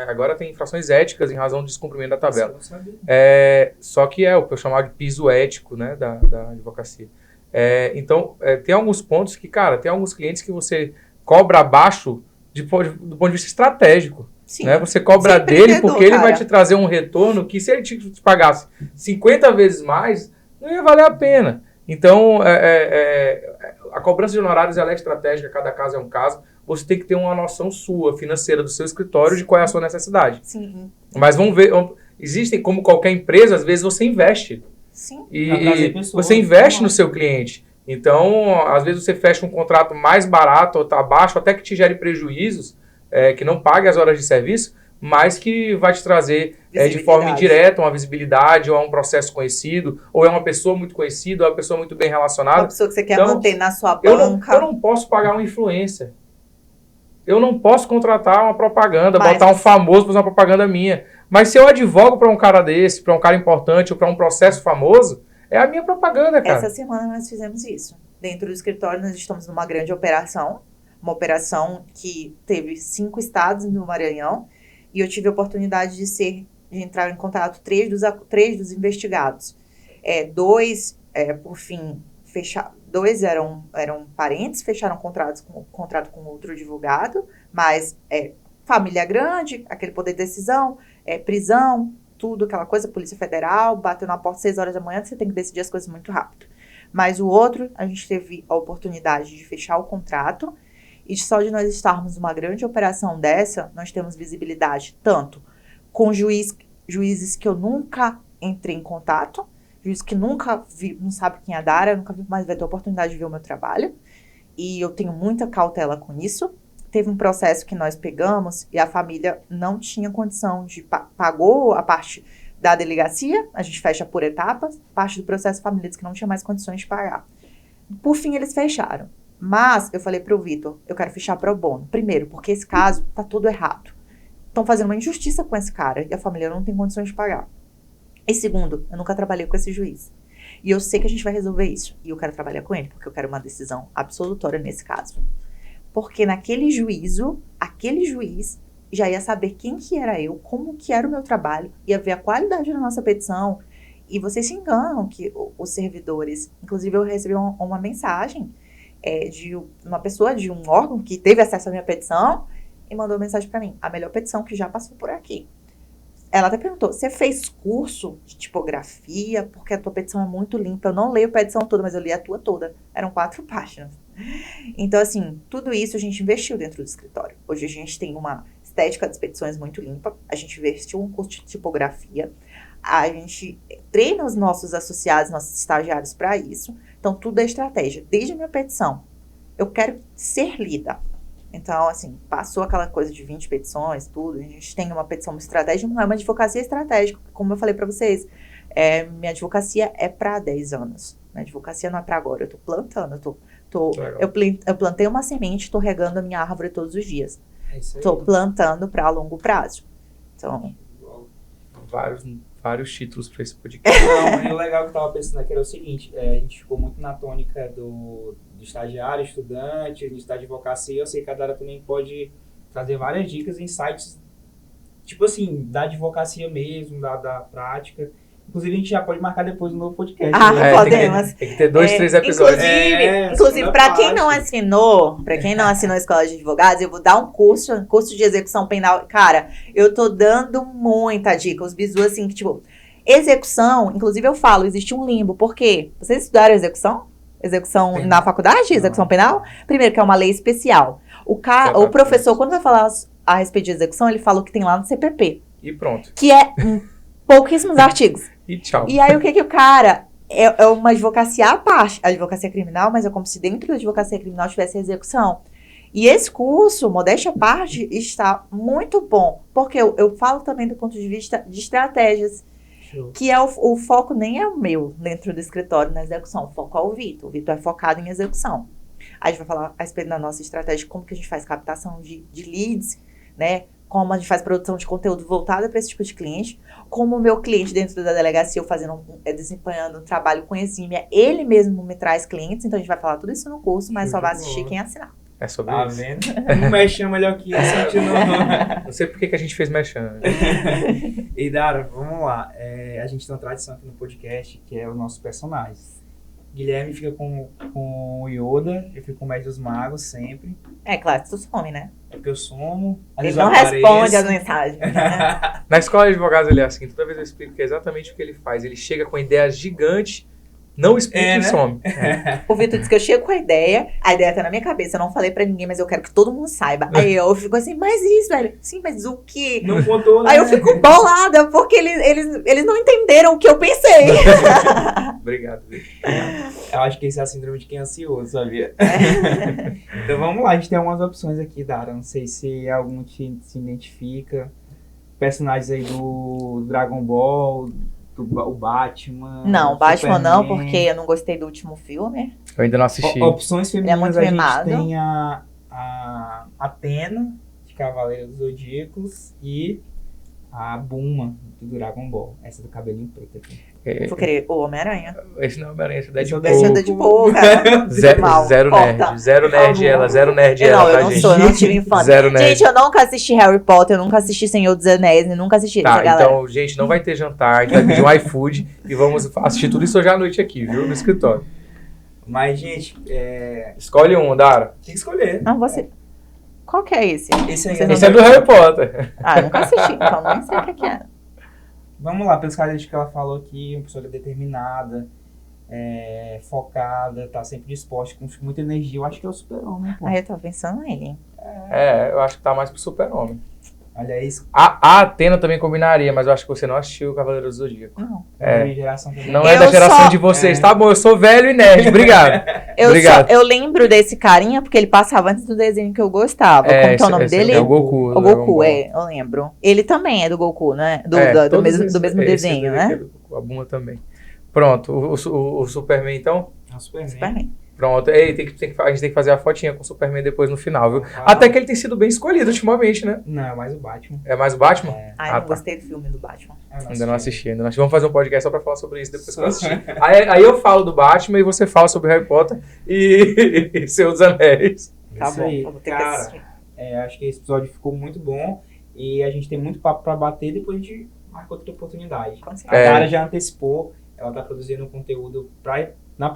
B: Agora tem infrações éticas em razão do descumprimento da tabela. Só que é o que eu chamava de piso ético, né, da advocacia. Então, tem alguns pontos que, cara, tem alguns clientes que você cobra abaixo do ponto de vista estratégico.
C: Sim.
B: Né? Você cobra dele porque ele vai te trazer um retorno que, se ele te pagasse 50 vezes mais, não ia valer a pena. Então, a cobrança de honorários ela é estratégica, cada caso é um caso. Você tem que ter uma noção sua, financeira, do seu escritório, de qual é a sua necessidade.
C: Sim.
B: Mas vamos ver, existem, como qualquer empresa, às vezes você investe.
C: Sim.
B: E você investe no seu cliente. Então, às vezes você fecha um contrato mais barato ou tá abaixo, até que te gere prejuízos, que não pague as horas de serviço, mas que vai te trazer de forma indireta uma visibilidade, ou é um processo conhecido, ou é uma pessoa muito conhecida, ou é uma pessoa muito bem relacionada.
C: Uma pessoa que você quer
B: Então,
C: manter na sua banca.
B: Eu não posso pagar um influencer. Eu não posso contratar uma propaganda, botar um famoso para fazer uma propaganda minha. Mas se eu advogo para um cara desse, para um cara importante, ou para um processo famoso, é a minha propaganda, cara.
C: Essa semana nós fizemos isso. Dentro do escritório nós estamos numa grande operação. Uma operação que teve 5 estados no Maranhão. E eu tive a oportunidade de entrar em contato 3 dos investigados. 2, por fim, fecharam. 2 eram parentes, fecharam contrato com outro advogado, mas família grande, aquele poder de decisão, prisão, tudo, aquela coisa, Polícia Federal, bateu na porta 6 horas da manhã, você tem que decidir as coisas muito rápido. Mas o outro, a gente teve a oportunidade de fechar o contrato E só de nós estarmos numa grande operação dessa, nós temos visibilidade tanto com juízes que eu nunca entrei em contato, juiz que nunca vi, não sabe quem é a Dara, nunca vi, mas vai ter a oportunidade de ver o meu trabalho. E eu tenho muita cautela com isso. Teve um processo que nós pegamos e a família não tinha condição de... Pagou a parte da delegacia, a gente fecha por etapas, parte do processo família disse que não tinha mais condições de pagar. Por fim, eles fecharam. Mas eu falei pro Vitor, eu quero fechar pro bono. Primeiro, porque esse caso tá todo errado. Estão fazendo uma injustiça com esse cara e a família não tem condições de pagar. E segundo, eu nunca trabalhei com esse juiz. E eu sei que a gente vai resolver isso. E eu quero trabalhar com ele, porque eu quero uma decisão absolutória nesse caso. Porque naquele juízo, aquele juiz já ia saber quem que era eu, como que era o meu trabalho, ia ver a qualidade da nossa petição. E vocês se enganam que os servidores... Inclusive, eu recebi uma mensagem de uma pessoa, de um órgão que teve acesso à minha petição e mandou mensagem para mim. A melhor petição que já passou por aqui. Ela até perguntou, você fez curso de tipografia? Porque a tua petição é muito limpa. Eu não leio a petição toda, mas eu li a tua toda. Eram 4 páginas. Então, assim, tudo isso a gente investiu dentro do escritório. Hoje a gente tem uma estética das petições muito limpa. A gente investiu um curso de tipografia. A gente treina os nossos associados, nossos estagiários para isso. Então, tudo é estratégia. Desde a minha petição, eu quero ser lida. Então, assim, passou aquela coisa de 20 petições, tudo. A gente tem uma petição estratégica, não é uma advocacia estratégica. Como eu falei para vocês, minha advocacia é para 10 anos. Minha advocacia não é para agora. Eu tô plantando, eu plantei uma semente, tô regando a minha árvore todos os dias.
A: É isso aí.
C: Tô plantando para longo prazo. Então...
B: Vários títulos para esse podcast.
A: Não, e o legal que eu tava pensando aqui era o seguinte, a gente ficou muito na tônica do estagiário, estudante, de estar advocacia. Eu sei que a Dara também pode trazer várias dicas, insights, tipo assim, da advocacia mesmo, da prática. Inclusive, a gente já pode marcar depois um novo podcast.
C: Podemos.
B: Tem que ter 2, 3 episódios.
C: Inclusive, para quem não assinou a Escola de Advogados, eu vou dar um curso de execução penal. Cara, eu tô dando muita dica. Os bizus, assim, que, tipo, execução, inclusive eu falo, existe um limbo. Por quê? Vocês estudaram execução? Execução na faculdade? Execução penal? Primeiro, que é uma lei especial. O professor, quando vai falar a respeito de execução, ele fala o que tem lá no CPP.
B: E pronto.
C: Que é pouquíssimos artigos.
B: E tchau.
C: E aí, o que o cara... É uma advocacia à parte, a advocacia criminal, mas é como se dentro da advocacia criminal tivesse execução. E esse curso, modéstia à parte, está muito bom. Porque eu falo também do ponto de vista de estratégias. Show. Que é o foco nem é o meu dentro do escritório na execução. O foco é o Vitor. O Vitor é focado em execução. A gente vai falar a respeito da nossa estratégia, como que a gente faz captação de leads, né? Como a gente faz produção de conteúdo voltada para esse tipo de cliente, como o meu cliente dentro da delegacia, eu desempenhando um trabalho com exímia, ele mesmo me traz clientes, então a gente vai falar tudo isso no curso, mas só vai assistir quem assinar.
B: É sobre isso.
A: Vendo? Um merchan melhor que isso,
B: não sei por que a gente fez merchan.
A: E Dara, vamos lá. A gente tem uma tradição aqui no podcast, que é os nossos personagens. Guilherme fica com o Yoda, eu fico com o Mestre dos Magos sempre.
C: É claro, tu some, né?
A: É porque eu somo.
C: Ele não responde as mensagens. Né?
B: Na escola de advogados ele é assim, toda vez eu explico que é exatamente o que ele faz. Ele chega com ideias gigantes, não explica e some.
C: O Vitor disse que eu chego com a ideia tá na minha cabeça, eu não falei pra ninguém, mas eu quero que todo mundo saiba. Aí eu fico assim, mas isso, velho? Sim, mas o quê?
A: Não contou, né?
C: Aí eu fico bolada, porque eles não entenderam o que eu pensei.
B: Obrigado, Vitor.
A: Eu acho que esse é a síndrome de quem é ansioso, sabia? Então vamos lá, a gente tem algumas opções aqui, Dara. Não sei se algum te se identifica. Personagens aí do Dragon Ball, o Batman.
C: Não, Batman não, porque eu não gostei do último filme.
B: Eu ainda não assisti.
A: Opções femininas,
C: a gente
A: tem a Athena, de Cavaleiro dos Zodíacos, e a Bulma, do Dragon Ball. Essa do cabelinho preto aqui.
C: Vou querer o Homem-Aranha.
B: Esse não é Homem-Aranha, esse é Deadpool.
C: Esse é Deadpool, cara.
B: Zero nerd. Zero nerd ela, zero nerd ela,
C: não, eu não
B: gente?
C: sou, eu não tive infância.
B: Zero nerd.
C: Gente, eu nunca assisti Harry Potter, eu nunca assisti Senhor dos Anéis, nunca assisti essa galera.
B: Então, gente, não vai ter jantar, a gente vai pedir um iFood e vamos assistir tudo isso hoje à noite aqui, viu? No escritório.
A: Mas, gente,
B: escolhe um, Dara.
A: Tem que escolher.
C: Não, você... Qual que é esse?
A: Esse
B: é do Harry Potter.
C: Ah, eu nunca assisti, então nem sei o que é.
A: Vamos lá, pelas características que ela falou aqui, uma pessoa determinada, focada, tá sempre disposta, com muita energia. Eu acho que é o Super-Homem, pô.
C: Aí eu tava pensando nele.
B: Eu acho que tá mais pro Super-Homem.
A: Olha isso.
B: A Atena também combinaria, mas eu acho que você não assistiu o Cavaleiro do Zodíaco.
C: Não.
A: Minha geração também.
B: Não é da geração de vocês. Tá bom, eu sou velho e nerd. Obrigado. Obrigado.
C: Eu lembro desse carinha porque ele passava antes do desenho que eu gostava. Como que é o nome dele?
B: É o Goku.
C: O Goku, eu lembro. Ele também é do Goku, né? Do mesmo desenho, né?
B: A Buma também. Pronto, o Superman, então?
A: É o
C: Superman.
B: Pronto, a gente tem que fazer a fotinha com o Superman depois no final, viu? Até que ele tem sido bem escolhido ultimamente, né?
A: Não, é mais o Batman.
B: É mais o Batman?
C: Eu não gostei do filme do Batman.
B: Ainda não assisti. Vamos fazer um podcast só pra falar sobre isso depois que eu assistir. Aí eu falo do Batman e você fala sobre Harry Potter e Seus Anéis.
C: Tá bom,
A: aí.
C: eu vou ter que assistir.
A: Acho que esse episódio ficou muito bom e a gente tem muito papo pra bater, depois a gente marca outra oportunidade. A Dara já antecipou, ela tá produzindo conteúdo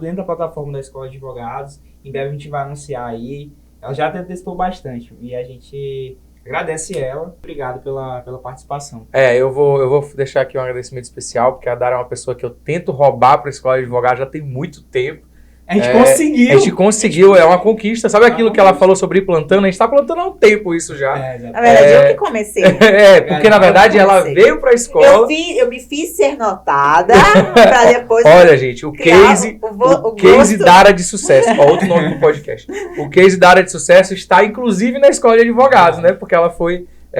A: dentro da plataforma da Escola de Advogados. Em breve a gente vai anunciar aí. Ela já testou bastante e a gente agradece ela. Obrigado pela participação.
B: Eu vou deixar aqui um agradecimento especial, porque a Dara é uma pessoa que eu tento roubar para a Escola de Advogados já tem muito tempo.
A: A gente conseguiu.
B: A gente conseguiu, é uma conquista. Sabe aquilo que ela falou sobre ir plantando? A gente tá plantando há um tempo isso já.
C: Na verdade, eu que comecei.
B: Porque na verdade ela veio pra escola.
C: Eu me fiz ser notada pra depois...
B: Olha, gente, o case Dara de Sucesso. Ó, outro nome do podcast. O case Dara de Sucesso está inclusive na Escola de Advogados, né? Porque ela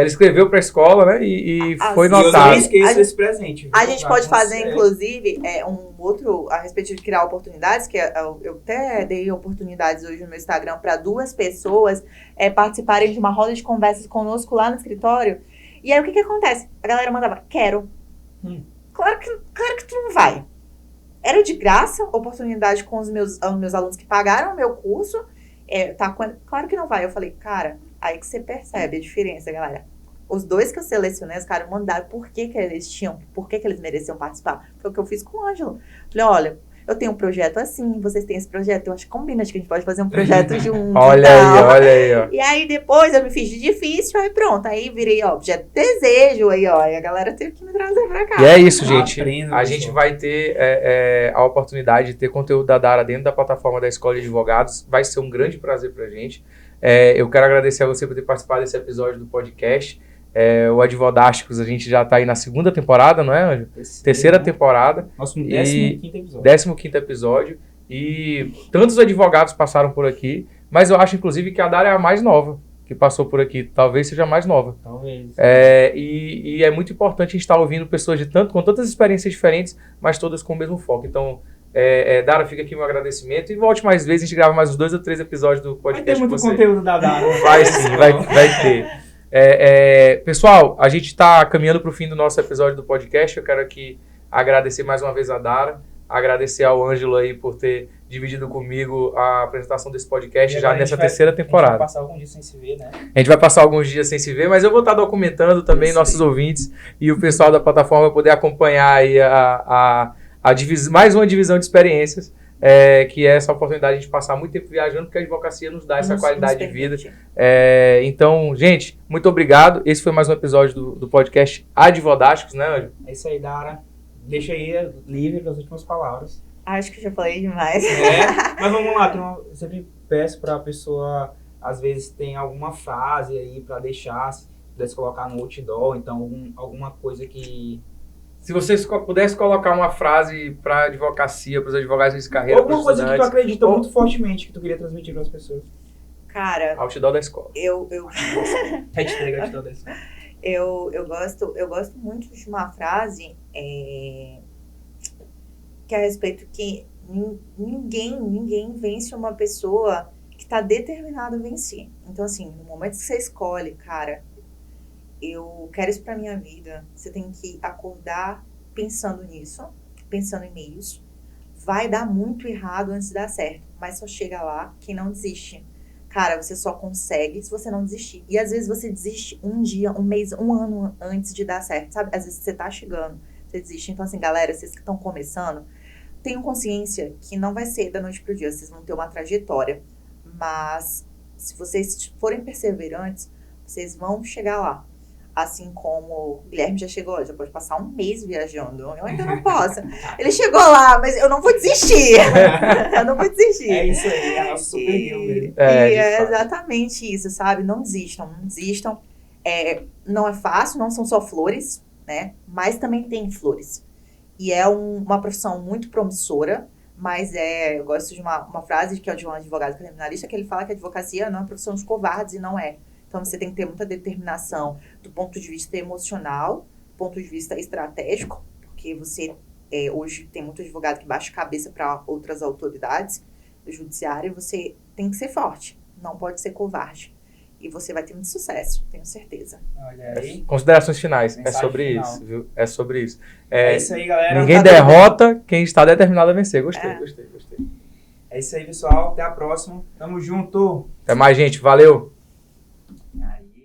B: escraveu para a escola, né? E foi notada.
A: Eu não esqueço esse presente.
C: A gente pode fazer, inclusive, um outro a respeito de criar oportunidades, que eu até dei oportunidades hoje no meu Instagram para 2 pessoas participarem de uma roda de conversas conosco lá no escritório. E aí o que acontece? A galera mandava, quero. Claro que tu não vai. Era de graça, oportunidade com os meus alunos que pagaram o meu curso. Claro que não vai. Eu falei, cara, aí que você percebe a diferença, galera. Os 2 que eu selecionei, os caras mandaram por que eles mereciam participar. Foi o que eu fiz com o Ângelo. Falei, olha, eu tenho um projeto assim, vocês têm esse projeto, eu acho que combina, acho que a gente pode fazer um projeto junto.
B: Olha aí, ó.
C: E aí depois eu me fiz de difícil, aí pronto, aí virei, objeto de desejo, aí ó, e a galera teve que me trazer pra cá.
B: E é isso, gente. A gente vai ter a oportunidade de ter conteúdo da Dara dentro da plataforma da Escola de Advogados. Vai ser um grande prazer pra gente. Eu quero agradecer a você por ter participado desse episódio do podcast. O Advodásticos, a gente já tá aí na 2ª temporada, não é, Anjo? Terceira temporada.
A: Nosso 15º episódio.
B: 15º episódio. E tantos advogados passaram por aqui, mas eu acho, inclusive, que a Dara é a mais nova que passou por aqui. Talvez seja a mais nova.
A: Talvez.
B: E é muito importante a gente estar ouvindo pessoas com tantas experiências diferentes, mas todas com o mesmo foco. Então, Dara, fica aqui meu agradecimento. E volte mais vezes, a gente grava mais uns 2 ou 3 episódios do podcast.
A: Vai ter muito conteúdo da Dara.
B: Vai sim, vai ter. Pessoal, a gente está caminhando para o fim do nosso episódio do podcast. Eu quero aqui agradecer mais uma vez a Dara, agradecer ao Ângelo aí por ter dividido comigo a apresentação desse podcast já nessa 3ª temporada.
A: A gente vai passar alguns dias sem se ver, né?
B: A gente vai passar alguns dias sem se ver, mas eu vou estar documentando também nossos ouvintes e o pessoal da plataforma vai poder acompanhar aí mais uma divisão de experiências. Que é essa oportunidade de a gente passar muito tempo viajando, porque a advocacia nos dá essa qualidade de vida. Então, gente, muito obrigado. Esse foi mais um episódio do podcast Advodásticos, né, Anjo?
A: É isso aí, Dara. Deixa aí livre para as últimas palavras.
C: Acho que já falei demais.
A: Mas vamos lá, eu sempre peço para a pessoa, às vezes tem alguma frase aí para deixar, se pudesse colocar no outdoor, então alguma coisa que...
B: Se você pudesse colocar uma frase para advocacia, para os advogados de carreira,
A: alguma coisa que tu acredita muito fortemente, que tu queria transmitir para as pessoas.
C: Cara...
B: Outdoor da escola.
A: Hashtag outdoor da escola.
C: Eu gosto muito de uma frase que é a respeito que ninguém vence uma pessoa que está determinada a vencer. Então, assim, no momento que você escolhe, cara, eu quero isso pra minha vida, você tem que acordar pensando nisso, pensando em meios. Vai dar muito errado antes de dar certo, mas só chega lá quem não desiste. Cara, você só consegue se você não desistir. E às vezes você desiste um dia, um mês, um ano antes de dar certo, sabe? Às vezes você tá chegando, você desiste. Então, assim, galera, vocês que estão começando, tenham consciência que não vai ser da noite pro dia, vocês vão ter uma trajetória. Mas se vocês forem perseverantes, vocês vão chegar lá. Assim como o Guilherme já chegou, já pode passar um mês viajando. Eu ainda não posso. Ele chegou lá, mas eu não vou desistir. Eu não vou desistir.
A: É isso aí, é a nossa super hero mesmo.
C: É exatamente isso, sabe? Não desistam, não desistam. Não é fácil, não são só flores, né? Mas também tem flores. E é uma profissão muito promissora, mas eu gosto de uma frase que é de um advogado criminalista, que ele fala que a advocacia não é uma profissão de covardes, e não é. Então, você tem que ter muita determinação do ponto de vista emocional, do ponto de vista estratégico, porque você, hoje, tem muito advogado que baixa a cabeça para outras autoridades do judiciário, e você tem que ser forte, não pode ser covarde. E você vai ter muito sucesso, tenho certeza.
A: Olha aí.
B: Considerações finais.
A: Mensagem
B: É sobre
A: final.
B: isso, viu? É sobre isso.
A: É isso aí, galera.
B: Ninguém derrota quem está determinado a vencer. Gostei.
A: É isso aí, pessoal. Até a próxima. Tamo junto.
B: Até mais, gente. Valeu.